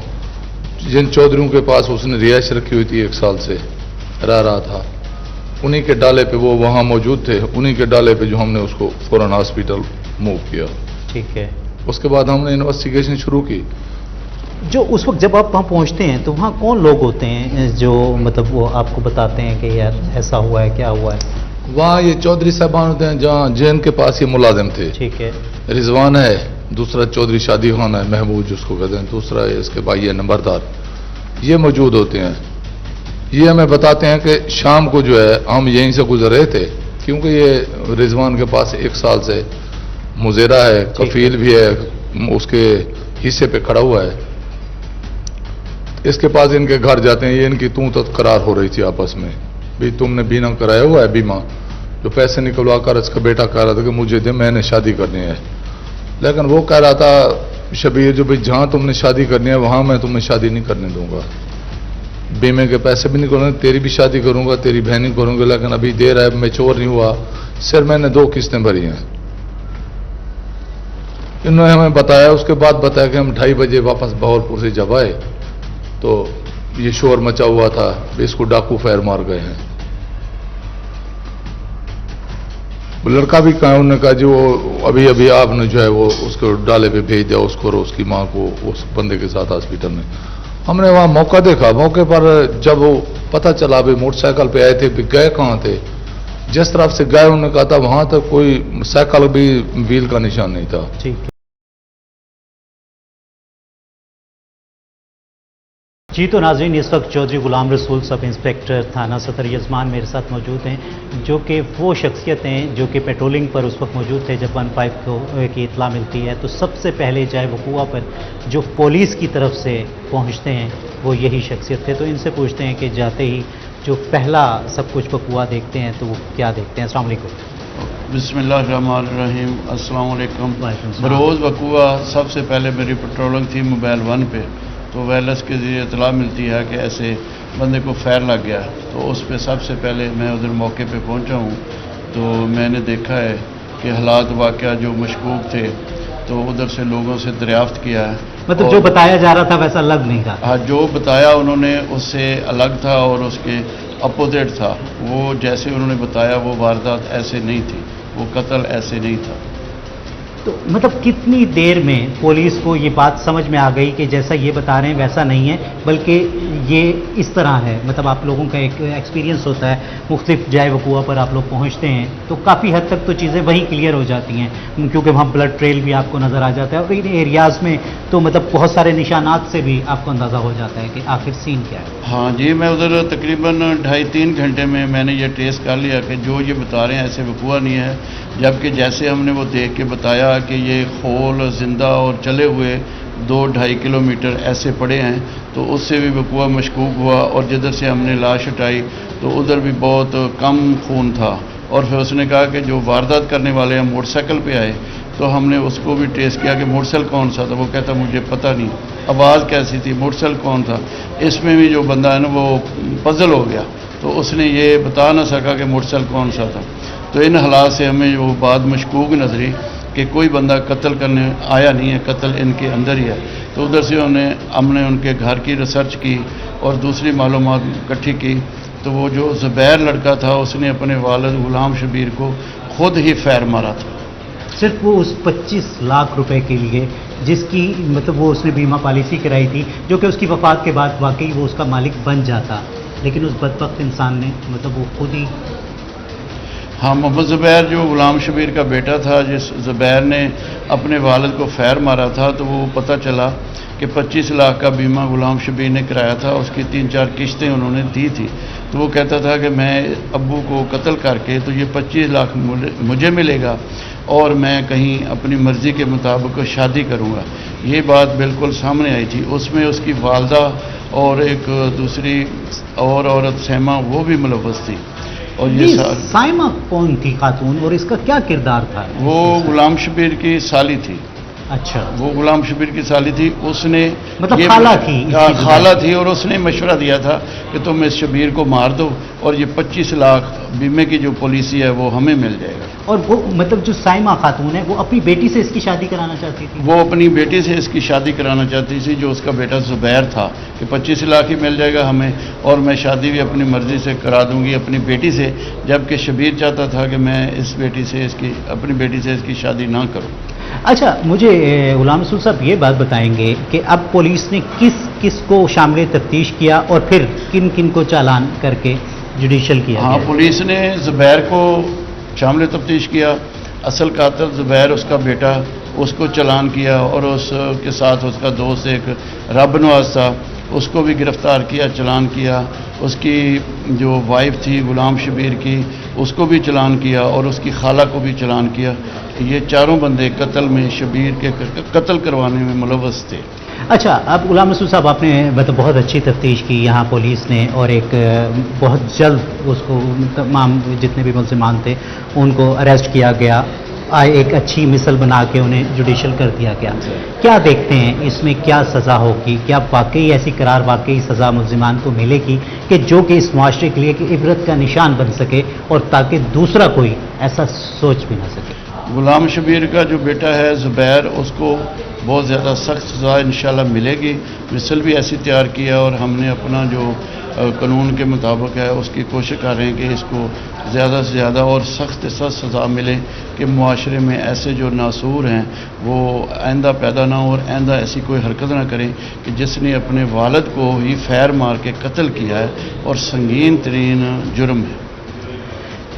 C: جن چودھریوں کے پاس اس نے رہائش رکھی ہوئی تھی 1 سال سے رہا تھا، انہی کے ڈالے پہ وہ وہاں موجود تھے، انہی کے ڈالے پہ جو ہم نے اس کو فوراً ہاسپٹل موو کیا۔
A: ٹھیک ہے۔
C: اس کے بعد ہم نے انویسٹیگیشن شروع کی۔
A: جو اس وقت جب آپ وہاں پہنچتے ہیں تو وہاں کون لوگ ہوتے ہیں جو مطلب وہ آپ کو بتاتے ہیں کہ یار ایسا ہوا ہے، کیا ہوا ہے؟
C: وہاں یہ چودھری صاحبان ہوتے ہیں جہاں جین کے پاس یہ ملازم تھے۔
A: ٹھیک ہے۔
C: رضوان ہے، دوسرا چودھری شادی خان ہے، محمود جس کو کہتے ہیں، دوسرا ہے اس کے بھائی ہے نمبردار، یہ موجود ہوتے ہیں۔ یہ ہمیں بتاتے ہیں کہ شام کو جو ہے ہم یہیں سے گزر رہے تھے، کیونکہ یہ رضوان کے پاس 1 سال سے مزیرہ ہے، کفیل بھی ہے، اس کے حصے پہ کھڑا ہوا ہے۔ اس کے پاس ان کے گھر جاتے ہیں، یہ ان کی تکرار ہو رہی تھی آپس میں، بھی تم نے بینا کرایا ہوا ہے بیمہ، جو پیسے نکلوا کر اس کا بیٹا کہہ رہا تھا کہ مجھے دے، میں نے شادی کرنی ہے، لیکن وہ کہہ رہا تھا شبیر جو بھی جہاں تم نے شادی کرنی ہے وہاں میں تمہیں شادی نہیں کرنے دوں گا۔ बीमे के पैसे भी नहीं करूँगा, तेरी भी शादी करूँगा, तेरी बहनी करूँगा, लेकिन अभी देर है, मैच्योर नहीं हुआ। सिर्फ मैंने 2 किस्तें भरी हैं। इन्होंने हमें बताया, उसके बाद बताया कि हम 2:30 बजे वापस बहावलपुर से जब आए तो ये शोर मचा हुआ था, इसको डाकू फायर मार गए हैं। वो लड़का भी कहा, उन्होंने कहा जी वो अभी अभी आपने जो है वो उसको डाले पे भेज दिया, उसको और उसकी माँ को उस बंदे के साथ हॉस्पिटल में। हमने वहाँ मौका देखा, मौके पर जब वो पता चला भी मोटरसाइकिल पे आए थे, भी गए कहाँ थे, जिस तरफ से गए उन्होंने कहा था वहां तक कोई साइकिल भी व्हील का निशान नहीं था।
A: ठीक। जी तो नाज़रीन, इस वक्त चौधरी गुलाम रसूल सब इंस्पेक्टर थाना सदर यजमान मेरे साथ मौजूद हैं, जो कि वो शख्सियत हैं जो कि पेट्रोलिंग पर उस वक्त मौजूद थे जब 15 की इत्ला मिलती है। तो सबसे पहले चाहे वकूआ पर जो पुलिस की तरफ से पहुंचते हैं वो यही शख्सियत थे। तो इनसे पूछते हैं कि जाते ही जो पहला सब कुछ वकूआ देखते हैं तो वो क्या देखते हैं। अस्सलाम वालेकुम।
F: बिस्मिल्लाहिर्रहमानिर्रहीम, अस्सलाम वालेकुम।
A: वालेकुम सलाम।
F: बरोज़ वकूआ सबसे पहले मेरी पेट्रोलिंग थी मोबाइल 1 पे, तो वायरलेस के ज़रिए इतला मिलती है कि ऐसे बंदे को फायर लग गया। तो उस पर सबसे पहले मैं उधर मौके पे पहुंचा हूं, तो मैंने देखा है कि हालात वाक़या जो मशकूक थे तो उधर से लोगों से दरियाफ्त किया है।
A: मतलब
F: और
A: जो बताया जा रहा था वैसा लग नहीं था।
F: हाँ, जो बताया उन्होंने उससे अलग था और उसके अपोजिट था। वो जैसे उन्होंने बताया वो वारदात ऐसे नहीं थी, वो कत्ल ऐसे नहीं था।
A: तो मतलब कितनी देर में पुलिस को ये बात समझ में आ गई कि जैसा ये बता रहे हैं वैसा नहीं है, बल्कि ये इस तरह है? मतलब आप लोगों का एक एक्सपीरियंस होता है, मुख्तलिफ जाए वकूआ पर आप लोग पहुंचते हैं तो काफ़ी हद तक तो चीज़ें वहीं क्लियर हो जाती हैं, क्योंकि वहाँ ब्लड ट्रेल भी आपको नज़र आ जाता है और इन एरियाज़ में तो मतलब बहुत सारे निशानात से भी आपको अंदाज़ा हो जाता है कि आखिर सीन क्या है।
F: हाँ जी, मैं उधर तकरीबन 2.5-3 घंटे में मैंने ये ट्रेस कर लिया कि जो ये बता रहे हैं ऐसे वकूआ नहीं है, जबकि जैसे हमने वो देख के बताया कि ये खोल जिंदा और चले हुए 2-2.5 किलोमीटर ऐसे पड़े हैं, तो उससे भी वकूआ मशकूक हुआ। और जिधर से हमने लाश हटाई तो उधर भी बहुत कम खून था। और फिर उसने कहा कि जो वारदात करने वाले हैं मोटरसाइकिल पे आए, तो हमने उसको भी ट्रेस किया कि मोटरसाइकिल कौन सा था। वो कहता मुझे पता नहीं, आवाज़ कैसी थी, मोटरसाइकिल कौन था। इसमें भी जो बंदा है ना वो पजल हो गया, तो उसने ये बता ना सका कि मोटरसाइकिल कौन सा था। तो इन हालात से हमें वो बात मशकूक नजरी कि कोई बंदा कत्ल करने आया नहीं है, कत्ल इनके अंदर ही है। तो उधर से हमने उनके घर की रिसर्च की और दूसरी मालूमात इकट्ठी की, तो वो जो ज़ुबैर लड़का था उसने अपने वालिद गुलाम शबीर को खुद ही फायर मारा था।
A: सिर्फ वो उस 25 लाख रुपए के लिए जिसकी मतलब वो उसने बीमा पॉलिसी कराई थी, जो कि उसकी वफात के बाद वाकई वो उसका मालिक बन जाता, लेकिन उस बदबख्त इंसान ने मतलब वो खुद ही।
F: हाँ, मोहम्मद ज़ुबैर जो गुलाम शबीर का बेटा था, जिस ज़ुबैर ने अपने वालिद को फायर मारा था, तो वो पता चला कि 25 लाख का बीमा गुलाम शबीर ने कराया था। उसकी 3-4 किश्तें उन्होंने दी थी। तो वो कहता था कि मैं अब्बू को कत्ल करके तो ये 25 लाख मुझे मिलेगा और मैं कहीं अपनी मर्ज़ी के मुताबिक शादी करूँगा। ये बात बिल्कुल सामने आई थी। उसमें उसकी वालदा और एक दूसरी और औरत सैमा वो भी मुलव्वस थी। और ये
A: साइमा कौन थी खातून और इसका क्या किरदार था?
F: वो गुलाम शबीर की साली थी।
A: अच्छा,
F: वो गुलाम शबीर की साली थी। उसने
A: मतलब खाला थी?
F: खाला थी। और उसने मशवरा दिया था कि तुम इस शबीर को मार दो और ये 25 लाख बीमे की जो पॉलिसी है वो हमें मिल जाएगा।
A: और वो मतलब जो साइमा खातून है वो अपनी बेटी से इसकी शादी कराना चाहती थी?
F: वो अपनी बेटी से इसकी शादी कराना चाहती थी, जो उसका बेटा ज़ुबैर था, कि 25 लाख ही मिल जाएगा हमें और मैं शादी भी अपनी मर्ज़ी से करा दूंगी अपनी बेटी से। जबकि शबीर चाहता था कि मैं इस बेटी से अपनी बेटी से इसकी शादी ना करूं।
A: अच्छा, मुझे गुलाम रसूल साहब ये बात बताएंगे कि अब पुलिस ने किस किस को शामिल तफ्तीश किया और फिर किन किन को चालान करके जुडिशल किया?
F: हाँ, पुलिस ने ज़ुबैर को शामिल तफ्तीश किया। असल कातिल ज़ुबैर उसका बेटा, उसको चालान किया और उसके साथ उसका दोस्त एक रब नवाज था, उसको भी गिरफ़्तार किया, चालान किया। उसकी जो वाइफ थी गुलाम शबीर की, उसको भी चालान किया और उसकी खाला को भी चालान किया। ये चारों बंदे कत्ल में, शबीर के कत्ल करवाने में मुलव्वस थे।
A: अच्छा, अब गुलाम रसूल साहब आपने मतलब बहुत अच्छी तफ्तीश की यहाँ पुलिस ने और एक बहुत जल्द उसको तमाम जितने भी मुलज़िमान थे उनको अरेस्ट किया गया। ایک اچھی مثل بنا کے انہیں جوڈیشل کر دیا گیا. کیا دیکھتے ہیں اس میں کیا سزا ہوگی؟ کیا واقعی ایسی قرار واقعی سزا ملزمان کو ملے گی کہ جو کہ اس معاشرے کے لیے ایک عبرت کا نشان بن سکے اور تاکہ دوسرا کوئی ایسا سوچ بھی نہ سکے؟
F: غلام شبیر کا جو بیٹا ہے زبیر، اس کو بہت زیادہ سخت سزا انشاءاللہ ملے گی. مثل بھی ایسی تیار کی ہے اور ہم نے اپنا جو قانون کے مطابق ہے اس کی کوشش کر رہے ہیں کہ اس کو زیادہ سے زیادہ اور سخت سخت سزا ملے کہ معاشرے میں ایسے جو ناسور ہیں وہ آئندہ پیدا نہ ہو اور آئندہ ایسی کوئی حرکت نہ کریں کہ جس نے اپنے والد کو ہی فیر مار کے قتل کیا ہے اور سنگین ترین جرم ہے.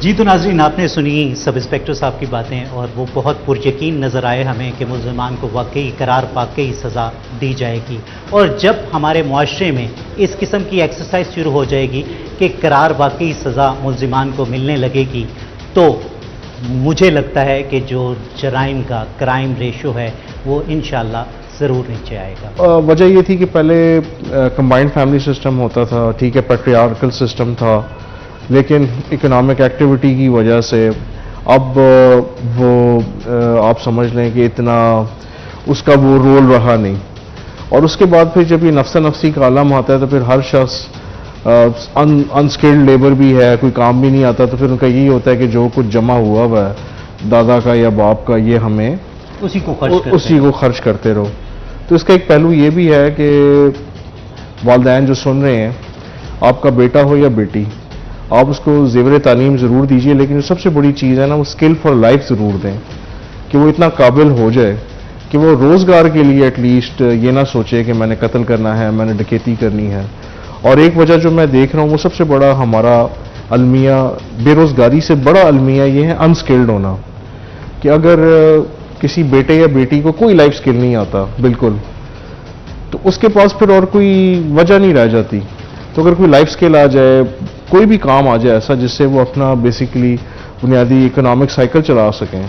A: جی تو ناظرین، آپ نے سنی سب انسپیکٹر صاحب کی باتیں اور وہ بہت پریقین نظر آئے ہمیں کہ ملزمان کو واقعی قرار واقعی سزا دی جائے گی. اور جب ہمارے معاشرے میں اس قسم کی ایکسرسائز شروع ہو جائے گی کہ قرار واقعی سزا ملزمان کو ملنے لگے گی تو مجھے لگتا ہے کہ جو جرائم کا کرائم ریشو ہے وہ انشاءاللہ ضرور نیچے آئے گا.
D: وجہ یہ تھی کہ پہلے کمبائنڈ فیملی سسٹم ہوتا تھا، ٹھیک ہے، پیٹریارکل سسٹم تھا، لیکن اکنامک ایکٹیویٹی کی وجہ سے اب وہ آپ سمجھ لیں کہ اتنا اس کا وہ رول رہا نہیں. اور اس کے بعد پھر جب یہ نفسا نفسی کا عالم آتا ہے تو پھر ہر شخص انسکلڈ لیبر بھی ہے، کوئی کام بھی نہیں آتا، تو پھر ان کا یہی ہوتا ہے کہ جو کچھ جمع ہوا ہے دادا کا یا باپ کا یہ ہمیں اسی کو خرچ کرتے رہو. تو اس کا ایک پہلو یہ بھی ہے کہ والدین جو سن رہے ہیں، آپ کا بیٹا ہو یا بیٹی، آپ اس کو زیور تعلیم ضرور دیجئے، لیکن جو سب سے بڑی چیز ہے نا وہ اسکل فار لائف ضرور دیں کہ وہ اتنا قابل ہو جائے کہ وہ روزگار کے لیے ایٹ لیسٹ یہ نہ سوچے کہ میں نے قتل کرنا ہے، میں نے ڈکیتی کرنی ہے. اور ایک وجہ جو میں دیکھ رہا ہوں وہ سب سے بڑا ہمارا المیہ، بے روزگاری سے بڑا المیہ یہ ہے انسکلڈ ہونا، کہ اگر کسی بیٹے یا بیٹی کو کوئی لائف اسکل نہیں آتا بالکل، تو اس کے پاس پھر اور کوئی وجہ نہیں رہ جاتی. تو اگر کوئی لائف اسکل آ جائے، کوئی بھی کام آ جائے ایسا جس سے وہ اپنا بیسیکلی بنیادی اکنامک سائیکل چلا سکیں،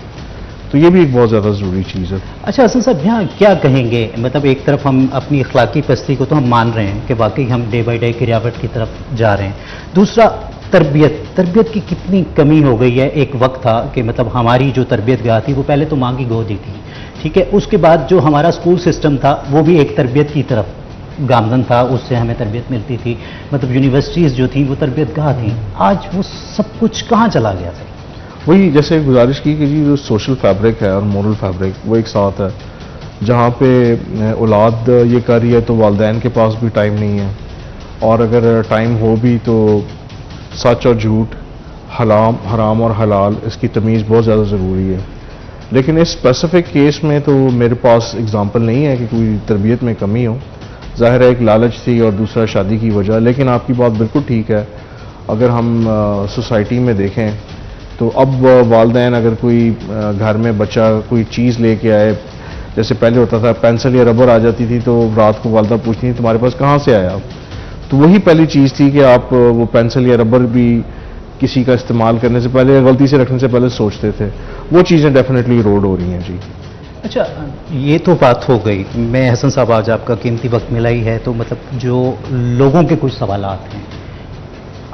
D: تو یہ بھی ایک بہت زیادہ ضروری چیز ہے.
A: اچھا حسن صاحب، یہاں کیا کہیں گے؟ مطلب ایک طرف ہم اپنی اخلاقی پستی کو تو ہم مان رہے ہیں کہ واقعی ہم ڈے بائی ڈے گراوٹ کی طرف جا رہے ہیں، دوسرا تربیت کی کتنی کمی ہو گئی ہے. ایک وقت تھا کہ مطلب ہماری جو تربیت گاہ تھی وہ پہلے تو ماں کی گود ہی تھی، ٹھیک ہے، اس کے بعد جو ہمارا اسکول سسٹم تھا وہ بھی ایک تربیت کی طرف گامزن تھا، اس سے ہمیں تربیت ملتی تھی. مطلب یونیورسٹیز جو تھیں وہ تربیت گاہ تھیں. آج وہ سب کچھ کہاں چلا گیا سر؟
D: وہی جیسے گزارش کی کہ جی جو سوشل فیبرک ہے اور مورل فیبرک وہ ایک ساتھ ہے. جہاں پہ اولاد یہ کر رہی ہے تو والدین کے پاس بھی ٹائم نہیں ہے، اور اگر ٹائم ہو بھی تو سچ اور جھوٹ، حرام اور حلال، اس کی تمیز بہت زیادہ ضروری ہے. لیکن اس اسپیسیفک کیس میں تو میرے پاس اگزامپل نہیں ہے کہ کوئی تربیت میں کمی ہو. ظاہر ہے ایک لالچ تھی اور دوسرا شادی کی وجہ. لیکن آپ کی بات بالکل ٹھیک ہے، اگر ہم سوسائٹی میں دیکھیں تو اب والدین اگر کوئی گھر میں بچہ کوئی چیز لے کے آئے، جیسے پہلے ہوتا تھا پینسل یا ربر آ جاتی تھی تو رات کو والدہ پوچھتی تھی تمہارے پاس کہاں سے آیا، تو وہی پہلی چیز تھی کہ آپ وہ پینسل یا ربر بھی کسی کا استعمال کرنے سے پہلے، غلطی سے رکھنے سے پہلے سوچتے تھے. وہ چیزیں ڈیفینیٹلی روڈ ہو رہی ہیں. جی
A: اچھا، یہ تو بات ہو گئی. میں حسن صاحب آج آپ کا قیمتی وقت ملا ہی ہے تو مطلب جو لوگوں کے کچھ سوالات ہیں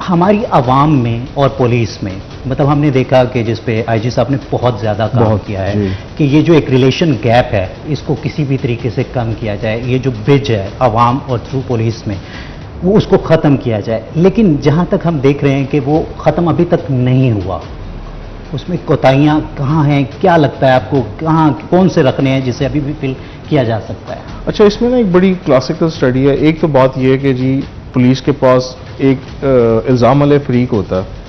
A: ہماری عوام میں اور پولیس میں، مطلب ہم نے دیکھا کہ جس پہ آئی جی صاحب نے بہت زیادہ کام کیا ہے کہ یہ جو ایک ریلیشن گیپ ہے اس کو کسی بھی طریقے سے کم کیا جائے. یہ جو برج ہے عوام اور تھرو پولیس میں وہ اس کو ختم کیا جائے. لیکن جہاں تک ہم دیکھ رہے ہیں کہ وہ ختم ابھی تک نہیں ہوا. اس میں کوتاہیاں کہاں ہیں؟ کیا لگتا ہے آپ کو کہاں کون سے رکھنے ہیں جسے ابھی بھی فل کیا جا سکتا ہے؟
D: اچھا، اس میں نا ایک بڑی کلاسیکل اسٹڈی ہے. ایک تو بات یہ ہے کہ جی پولیس کے پاس ایک الزام علیہ فریق ہوتا ہے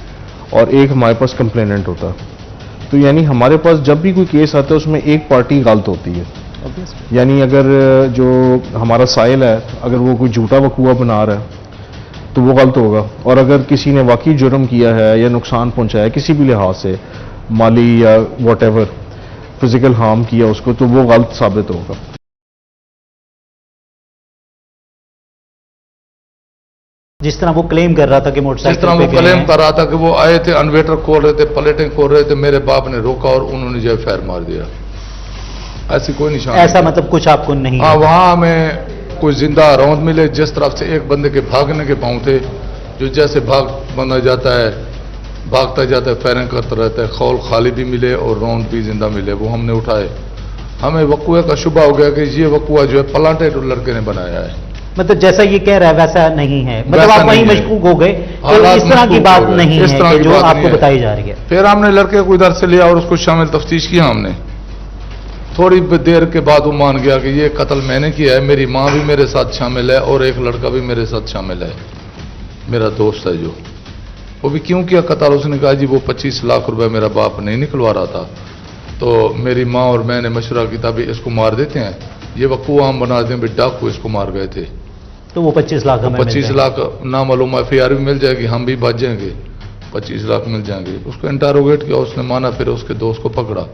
D: اور ایک ہمارے پاس کمپلیننٹ ہوتا ہے. تو یعنی ہمارے پاس جب بھی کوئی کیس آتا ہے اس میں ایک پارٹی غلط ہوتی ہے. یعنی اگر جو ہمارا سائل ہے اگر وہ کوئی جھوٹا وقوع بنا رہا ہے تو وہ غلط ہوگا، اور اگر کسی نے واقعی جرم کیا ہے یا نقصان پہنچایا کسی بھی لحاظ سے، مالی یا واٹ ایور فزیکل ہارم کیا اس کو، تو وہ غلط ثابت ہوگا.
A: جس طرح وہ کلیم کر رہا تھا کہ موٹر سائیکل
G: جس طرح وہ کلیم کر رہا تھا کہ وہ آئے تھے انویٹر کھول رہے تھے، پلیٹیں کھول رہے تھے، میرے باپ نے روکا اور انہوں نے جو فائر مار دیا. ایسی کوئی نشان
A: ایسا مطلب کچھ آپ کو نہیں؟
G: ہاں، وہاں ہمیں کوئی زندہ راؤنڈ ملے جس طرف سے ایک بندے کے بھاگنے کے پاؤں تھے، جو جیسے بھاگ بنا جاتا ہے भागता जाता है, फायरिंग करता रहता है, खौल खाली भी मिले और राउंड भी जिंदा मिले, वो हमने उठाए। हमें वकुए का शुबा हो गया कि ये वकुआ जो है प्लांटेड लड़के ने बनाया है।
A: मतलब जैसा ये कह रहा है वैसा नहीं है, मतलब
G: वैसा
A: आप वहीं
G: नहीं है।
A: मशकूक हो गए, तो
G: हालात
A: इस तरह की
G: मशकूक
A: बात
G: हो गए,
A: नहीं
G: इस
A: है
G: तरह
A: कि
G: की
A: जो
G: बात
A: आपको
G: नहीं है।
A: बताई जा रही है।
G: फिर हमने लड़के को इधर से लिया और उसको शामिल तफ्तीश किया हमने। थोड़ी देर के बाद वो मान गया कि ये कत्ल मैंने किया है, मेरी माँ भी मेरे साथ शामिल है और एक लड़का भी मेरे साथ शामिल है, मेरा दोस्त है जो। वो भी क्यों किया कत्ल? उसने कहा जी वो 25 लाख रुपए मेरा बाप नहीं निकलवा रहा था, तो मेरी माँ और मैंने मशवरा किया भी इसको मार देते हैं, ये वकूआ हम बना दें, भी डाकू इसको मार गए थे।
A: तो वो 25 लाख हमें
G: 25 लाख नामालूम FIR भी मिल जाएगी, हम भी बच जाएंगे, 25 लाख मिल जाएंगे। उसको इंटरोगेट किया, उसने माना, फिर उसके दोस्त को पकड़ा,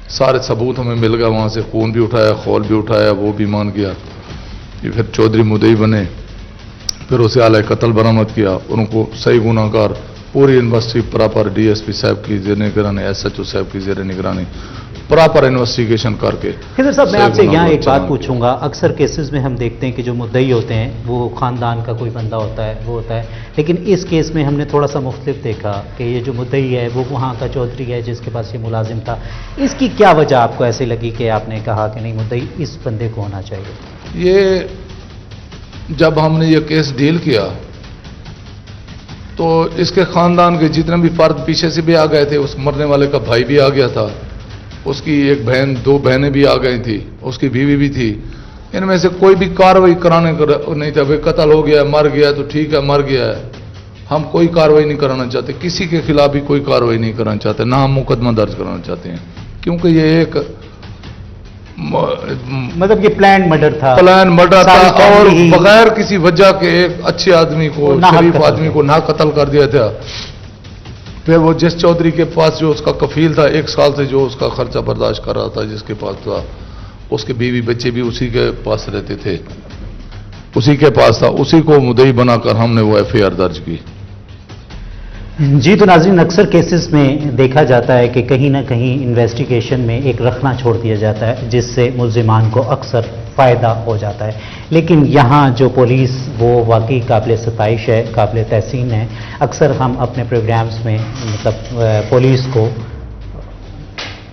G: सारे सबूत हमें मिल गया वहाँ से, खून भी उठाया, खौल भी उठाया, वो भी मान गया। ये फिर चौधरी मुदई बने, फिर उसे आला कत्ल बरामद किया, उनको सही गुनाहगार पूरी यूनिवर्सिटी प्रॉपर DSP साहब की जेर निगरानी, SHO साहब की जेर निगरानी प्रॉपर इन्वेस्टिगेशन करके।
A: खिदर साहब, मैं
G: सही
A: आपसे यहाँ
G: गुनाहगार
A: एक बात
G: चालान
A: पूछूंगा, अक्सर केसेस में हम देखते हैं कि जो मुद्दई होते हैं वो खानदान का कोई बंदा होता है, वो होता है, लेकिन इस केस में हमने थोड़ा सा मुख्तलिफ देखा कि ये जो मुद्दई है वो वहाँ का चौधरी है जिसके पास ये मुलाजिम था। इसकी क्या वजह आपको ऐसी लगी कि आपने कहा कि नहीं मुद्दई इस बंदे को होना चाहिए?
G: ये जब हमने ये केस डील किया तो इसके खानदान के जितने भी फर्द पीछे से भी आ गए थे, उस मरने वाले का भाई भी आ गया था, उसकी एक बहन, 2 बहनें भी आ गई थी, उसकी बीवी भी थी। इनमें से कोई भी कार्रवाई कराने का नहीं था। भाई कत्ल हो गया, मर गया तो ठीक है, मर गया है, हम कोई कार्रवाई नहीं कराना चाहते, किसी के खिलाफ भी कोई कार्रवाई नहीं कराना चाहते, ना हम मुकदमा दर्ज कराना चाहते हैं, क्योंकि ये एक
A: मतलब ये प्लान मर्डर था,
G: प्लान मर्डर था
A: सारी
G: और
A: family ही-
G: बगैर किसी वजह के एक अच्छे आदमी को,
A: नाहक
G: शरीफ
A: कत्ल
G: आदमी
A: किया।
G: को ना कत्ल कर दिया था। फिर वो जिस चौधरी के पास जो उसका कफील था, 1 साल से जो उसका खर्चा बर्दाश्त कर रहा था, जिसके पास था, उसके बीवी बच्चे भी उसी के पास रहते थे, उसी के पास था, उसी को मुद्दई बनाकर हमने वो FIR दर्ज की।
A: जी, तो नाज़रीन, अक्सर केसेस में देखा जाता है कि कहीं ना कहीं इन्वेस्टिगेशन में एक रखना छोड़ दिया जाता है जिससे मुल्जिमान को अक्सर फ़ायदा हो जाता है, लेकिन यहाँ जो पुलिस वो वाकई काबिल सताइश है, काबिल तहसीन है। अक्सर हम अपने प्रोग्राम्स में मतलब पुलिस को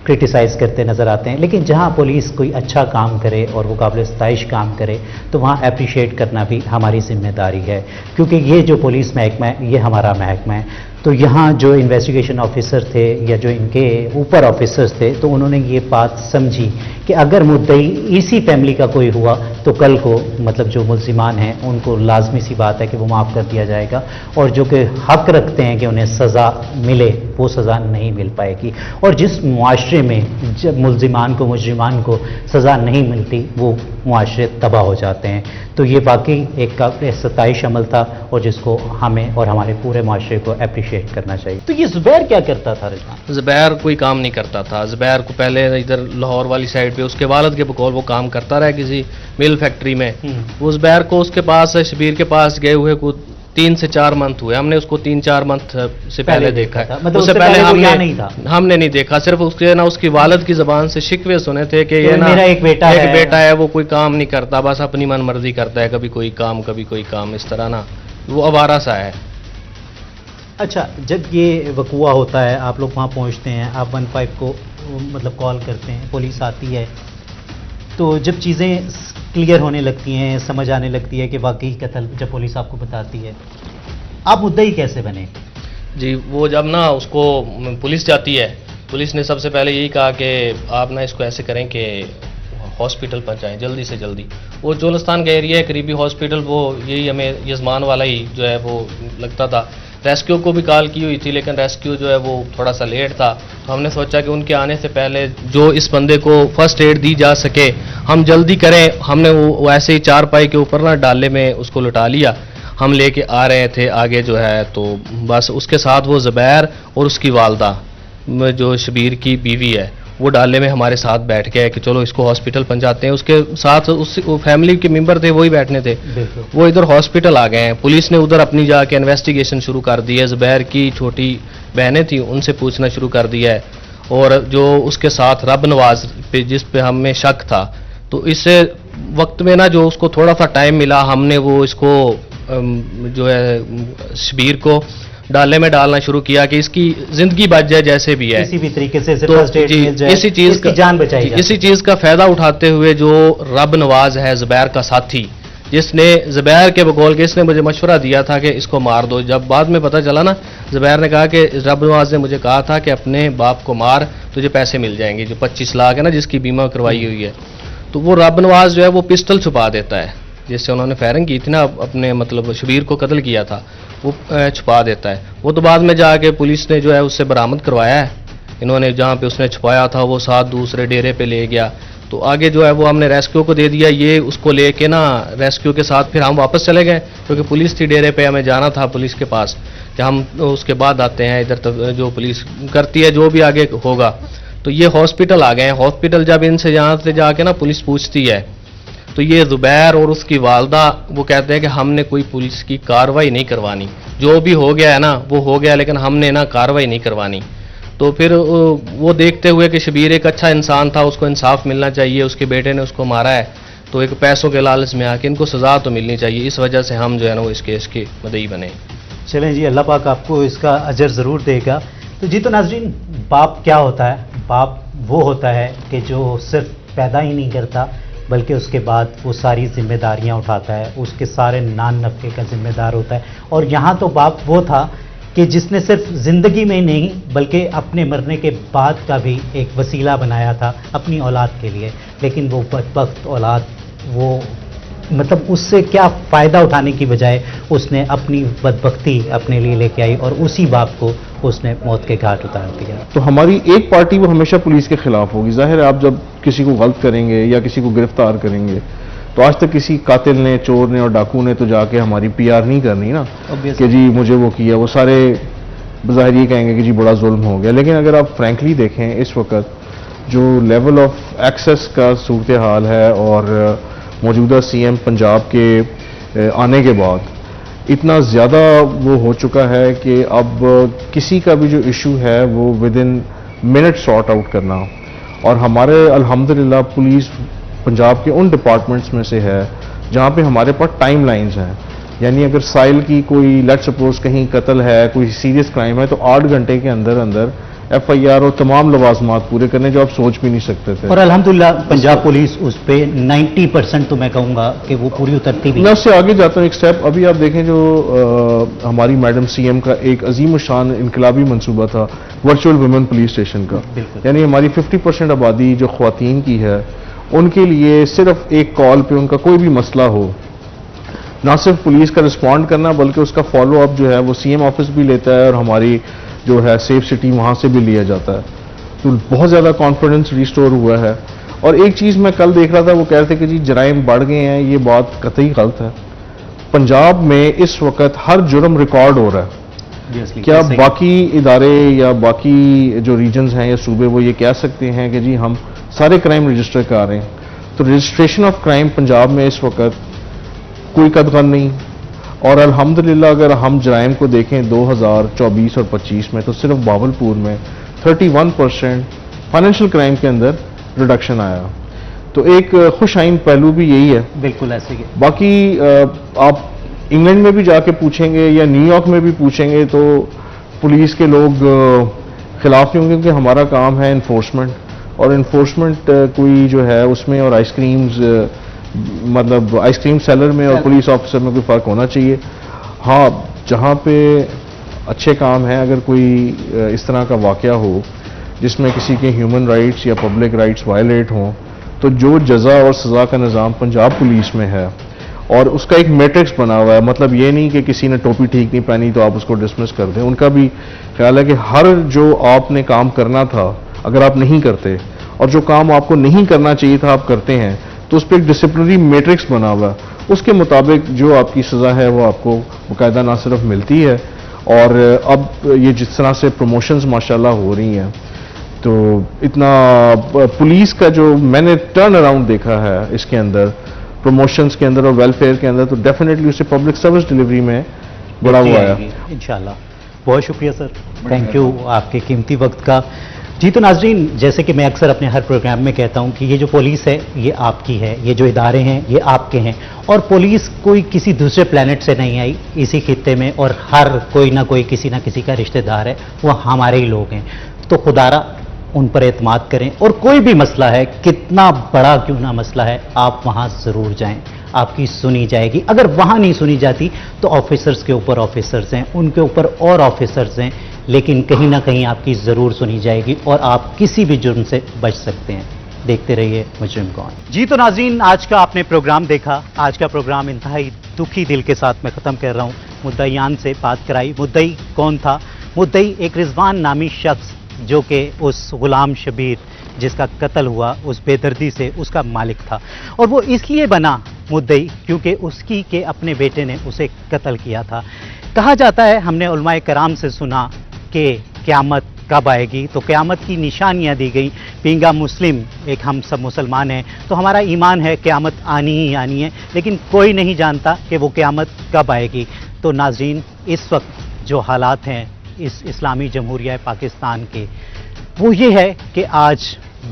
A: क्रिटिसाइज़ करते नज़र आते हैं, लेकिन जहाँ पुलिस कोई अच्छा काम करे और वो काबिल सताइश काम करे तो वहाँ अप्रिशिएट करना भी हमारी जिम्मेदारी है, क्योंकि ये जो पुलिस महकमा है ये हमारा महकमा है। तो यहाँ जो इन्वेस्टिगेशन ऑफिसर थे या जो इनके ऊपर ऑफिसर्स थे, तो उन्होंने ये बात समझी कि अगर मुद्दई इसी फैमिली का कोई हुआ तो कल को मतलब जो मुल्जिमान हैं उनको लाजमी सी बात है कि वो माफ़ कर दिया जाएगा, और जो कि हक रखते हैं कि उन्हें सज़ा मिले वो सज़ा नहीं मिल पाएगी। और जिस मुआशरे में जब मुल्जिमान को, मुजरिमान को सज़ा नहीं मिलती, वो मुआशरे तबाह हो जाते हैं। तो ये वाकई एक काबिल सताइश अमल था और जिसको हमें और हमारे पूरे मुआशरे को अप्रिशिएट करना चाहिए। तो ये ज़ुबैर क्या करता था रिजवान?
E: ज़ुबैर कोई काम नहीं करता था। ज़ुबैर को पहले इधर लाहौर वाली साइड पे उसके वालिद के बकौल वो काम करता रहा किसी मिल फैक्ट्री में। उस ज़ुबैर को उसके पास, शबीर के पास गए हुए को 3 से 4 मंथ हुए। हमने उसको 3-4 मंथ से पहले देखा है।
A: मतलब उससे पहले वो यहाँ नहीं था?
E: हमने नहीं देखा, सिर्फ उसके ना उसकी वालिद की ज़बान से शिकवे सुने थे कि ये ना
A: मेरा एक बेटा
E: है, वो कोई काम नहीं करता, बस अपनी मन मर्जी करता है, कभी कोई काम कभी कोई काम, इस तरह ना वो आवारा सा है।
A: अच्छा, जब ये वकूआ होता है, आप लोग वहाँ पहुँचते हैं, आप 15 को मतलब कॉल करते हैं, पुलिस आती है, तो जब चीज़ें क्लियर होने लगती हैं, समझ आने लगती है कि वाकई कत्ल, जब पुलिस आपको बताती है, आप मुद्दई कैसे बने?
E: जी, वो जब ना उसको पुलिस जाती है, पुलिस ने सबसे पहले यही कहा कि आप ना इसको ऐसे करें कि हॉस्पिटल पहुंचाएं जल्दी से जल्दी। वो चोलस्तान का एरिया है, करीबी हॉस्पिटल, वो यही हमें यजमान वाला ही जो है वो लगता था। रेस्क्यू को भी कॉल की हुई थी, लेकिन रेस्क्यू जो है वो थोड़ा सा लेट था, तो हमने सोचा कि उनके आने से पहले जो इस बंदे को फर्स्ट एड दी जा सके हम जल्दी करें। हमने वो ऐसे ही चारपाई के ऊपर ना डाले में उसको लुटा लिया। हम लेके आ रहे थे आगे जो है, तो बस उसके साथ वो ज़ुबैर और उसकी वालदा जो शबीर की बीवी है, वो डाले में हमारे साथ बैठ गए कि चलो इसको हॉस्पिटल पहुंचाते हैं। उसके साथ उस फैमिली के मेंबर थे, वही बैठने थे, वो इधर हॉस्पिटल आ गए हैं। पुलिस ने उधर अपनी जाके इन्वेस्टिगेशन शुरू कर दी है। ज़ुबैर की छोटी बहनें थी, उनसे पूछना शुरू कर दिया है, और जो उसके साथ रब नवाज पे जिस पे हमें शक था, तो इस वक्त में ना जो उसको थोड़ा सा टाइम मिला, हमने वो इसको जो है शबीर को डाले में डालना शुरू किया कि इसकी जिंदगी बच जाए जैसे भी है।
A: किसी भी तरीके से
E: तो
A: फर्स्ट एड
E: जी,
A: मिल जाए,
E: इसी चीज
A: इसकी जान बचाई जाए।
E: इसी चीज का फायदा उठाते हुए जो रब नवाज है जुबैर का साथी, जिसने जुबैर के बकौल के इसने मुझे मशवरा दिया था कि इसको मार दो। जब बाद में पता चला ना, जुबैर ने कहा कि रब नवाज ने मुझे कहा था कि अपने बाप को मार, तुझे पैसे मिल जाएंगे, जो 25 लाख है ना जिसकी बीमा करवाई हुई है। तो वो रब नवाज जो है वो पिस्टल छुपा देता है, जिससे उन्होंने फायरिंग की थी ना अपने मतलब शबीर को कत्ल किया था, वो छुपा देता है। वो तो बाद में जाके पुलिस ने जो है उससे बरामद करवाया है। इन्होंने जहाँ पे उसने छुपाया था वो साथ दूसरे डेरे पे ले गया, तो आगे जो है वो हमने रेस्क्यू को दे दिया। ये उसको लेके ना रेस्क्यू के साथ फिर हम वापस चले गए, क्योंकि पुलिस थी डेरे पे, हमें जाना था पुलिस के पास कि हम उसके बाद आते हैं इधर तक जो पुलिस करती है जो भी आगे होगा। तो ये हॉस्पिटल आ गए हैं। हॉस्पिटल जब इनसे यहाँ से जाके ना पुलिस पूछती है, तो ये जुबैर और उसकी वालदा वो कहते हैं कि हमने कोई पुलिस की कार्रवाई नहीं करवानी, जो भी हो गया है ना वो हो गया, लेकिन हमने ना कार्रवाई नहीं करवानी। तो फिर वो देखते हुए कि शबीर एक अच्छा इंसान था, उसको इंसाफ मिलना चाहिए, उसके बेटे ने उसको मारा है, तो एक पैसों के लालच में आके इनको सज़ा तो मिलनी चाहिए। इस वजह से हम जो है ना वो इस केस के मदई बने।
A: चलें जी, अल्लाह पाक आपको इसका अजर ज़रूर देगा। तो जी, तो नाज़रीन, बाप क्या होता है? बाप वो होता है कि जो सिर्फ पैदा ही नहीं करता, बल्कि उसके बाद वो सारी जिम्मेदारियां उठाता है, उसके सारे नान नफ़े का जिम्मेदार होता है। और यहाँ तो बाप वो था कि जिसने सिर्फ ज़िंदगी में नहीं बल्कि अपने मरने के बाद का भी एक वसीला बनाया था अपनी औलाद के लिए। लेकिन वो बदबख्त औलाद, वो मतलब उससे क्या फ़ायदा उठाने की बजाय उसने अपनी बदबख्ती अपने लिए लेके आई और उसी बाप को उसने मौत के घाट उतार दिया।
D: तो हमारी एक पार्टी वो हमेशा पुलिस के खिलाफ होगी। जाहिर है, आप जब किसी को गलत करेंगे या किसी को गिरफ्तार करेंगे, तो आज तक किसी कातिल ने, चोर ने और डाकू ने तो जाके हमारी PR नहीं करनी ना कि जी मुझे वो किया। वो सारे बज़ाहिर ये कहेंगे कि जी बड़ा जुल्म हो गया। लेकिन अगर आप फ्रैंकली देखें, इस वक्त जो लेवल ऑफ एक्सेस का सूरत हाल है और मौजूदा CM पंजाब के आने के बाद इतना ज़्यादा वो हो चुका है कि अब किसी का भी जो इशू है वो with in minute sort out करना। और हमारे अल्हम्दुलिल्लाह पुलिस पंजाब के उन डिपार्टमेंट्स में से है जहाँ पे हमारे पास टाइम लाइन्स हैं। यानी अगर साइल की कोई लेट सपोज कहीं कत्ल है, कोई सीरियस क्राइम है, तो 8 घंटे के अंदर अंदर FIR और तमाम लवाजमात पूरे करने जो आप सोच भी नहीं सकते थे।
A: और अल्हम्दुलिल्लाह पंजाब पुलिस उस पे 90% तो मैं कहूँगा कि वो पूरी उतरती भी।
D: मैं उससे आगे जाता हूँ एक स्टेप। अभी आप देखें जो हमारी मैडम CM का एक अजीम शान इनकलाबी मंसूबा था वर्चुअल वुमेन पुलिस स्टेशन का, यानी हमारी 50% आबादी जो ख्वातीन की है, उनके लिए सिर्फ एक कॉल पे उनका कोई भी मसला हो, ना सिर्फ पुलिस का रिस्पॉन्ड करना बल्कि उसका फॉलो अप जो है वो CM ऑफिस भी लेता है और हमारी जो है सेफ सिटी वहाँ से भी लिया जाता है। तो बहुत ज़्यादा कॉन्फिडेंस रिस्टोर हुआ है। और एक चीज़ मैं कल देख रहा था, वो कह रहे थे कि जी जराइम बढ़ गए हैं, ये बात कतई गलत है। पंजाब में इस वक्त हर जुर्म रिकॉर्ड हो रहा है। क्या बाकी इदारे या बाकी जो रीजन्स हैं या सूबे वो ये कह सकते हैं कि जी हम सारे क्राइम रजिस्टर कर रहे हैं? तो रजिस्ट्रेशन ऑफ क्राइम पंजाब में इस वक्त कोई कदगन नहीं। और अल्हम्दुलिल्लाह अगर हम जराइम को देखें 2024 और 25 में, तो सिर्फ बावलपुर में 31% फाइनेंशियल क्राइम के अंदर रिडक्शन आया। तो एक खुश आइन पहलू भी यही है।
A: बिल्कुल ऐसे ही।
D: बाकी आप इंग्लैंड में भी जाके पूछेंगे या न्यूयॉर्क में भी पूछेंगे तो पुलिस के लोग खिलाफ नहीं होंगे, क्योंकि हमारा काम है इन्फोर्समेंट। और इन्फोर्समेंट कोई जो है उसमें और आइसक्रीम्स मतलब आइसक्रीम सेलर में और पुलिस ऑफिसर में कोई फ़र्क होना चाहिए। हाँ, जहाँ पे अच्छे काम हैं, अगर कोई इस तरह का वाक़या हो जिसमें किसी के ह्यूमन राइट्स या पब्लिक राइट्स वायलेट हों, तो जो जज़ा और सज़ा का निज़ाम पंजाब पुलिस में है और उसका एक मैट्रिक्स बना हुआ है। मतलब ये नहीं कि किसी ने टोपी ठीक नहीं पहनी तो आप उसको डिसमिस कर दें। उनका भी ख्याल है कि हर जो आपने काम करना था अगर आप नहीं करते और जो काम आपको नहीं करना चाहिए था आप करते हैं, तो उस पर एक डिसिप्लिनरी मैट्रिक्स बना हुआ है। उसके मुताबिक जो आपकी सज़ा है वो आपको बाकायदा ना सिर्फ मिलती है, और अब ये जिस तरह से प्रमोशंस माशाल्लाह हो रही हैं, तो इतना पुलिस का जो मैंने टर्न अराउंड देखा है इसके अंदर, प्रमोशंस के अंदर और वेलफेयर के अंदर, तो डेफिनेटली उससे पब्लिक सर्विस डिलीवरी में बड़ा हुआ है
A: इंशाल्लाह। बहुत शुक्रिया सर, थैंक यू आपके कीमती वक्त का। जी तो नाजरीन, जैसे कि मैं अक्सर अपने हर प्रोग्राम में कहता हूं कि ये जो पुलिस है ये आपकी है, ये जो इदारे हैं ये आपके हैं, और पुलिस कोई किसी दूसरे प्लेनेट से नहीं आई इसी खित्ते में, और हर कोई ना कोई किसी ना किसी का रिश्तेदार है, वो हमारे ही लोग हैं। तो खुदारा उन पर एतमाद करें, और कोई भी मसला है, कितना बड़ा क्यों ना मसला है, आप वहां जरूर जाएं, आपकी सुनी जाएगी। अगर वहां नहीं सुनी जाती तो ऑफिसर्स के ऊपर ऑफिसर्स हैं, उनके ऊपर और ऑफिसर्स हैं, लेकिन कहीं ना कहीं आपकी जरूर सुनी जाएगी और आप किसी भी जुर्म से बच सकते हैं। देखते रहिए मुजरिम कौन। जी तो नाज़रीन, आज का आपने प्रोग्राम देखा। आज का प्रोग्राम इंतहाई दुखी दिल के साथ मैं ख़त्म कर रहा हूँ। मुद्दईयान से बात कराई। मुद्दई कौन था? मुद्दई एक रिजवान नामी शख्स जो कि उस गुलाम शबीर जिसका कत्ल हुआ, उस बेदर्दी से उसका मालिक था, और वो इसलिए बना मुद्दई क्योंकि उसकी के अपने बेटे ने उसे कत्ल किया था। कहा जाता है, हमने उलमाए कराम से सुना कि क़यामत कब आएगी, तो क़यामत की निशानियां दी गई। पींगा मुस्लिम, एक हम सब मुसलमान हैं, तो हमारा ईमान है क़यामत आनी ही आनी है, लेकिन कोई नहीं जानता कि वो क़यामत कब आएगी। तो नाज़रीन, इस वक्त जो हालात हैं इस इस्लामी जमहूरिया पाकिस्तान के, वो ये है कि आज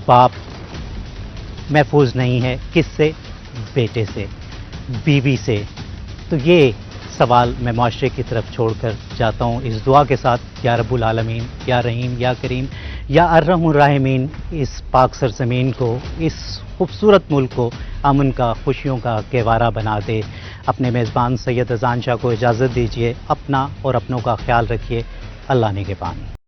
A: बाप महफूज नहीं है। किससे? बेटे से, बीवी से। तो ये सवाल मैं माशरे की तरफ छोड़कर जाता हूँ इस दुआ के साथ, या रब्बुल आलमीन, या रहीम, या करीम, या अर्हमुर राहिमीन, इस पाक सरज़मीन को, इस खूबसूरत मुल्क को अमन का, खुशियों का गहवारा बना दे। अपने मेज़बान सैयद अज़ान शाह को इजाज़त दीजिए। अपना और अपनों का ख्याल रखिए। अल्लाह निगहबान।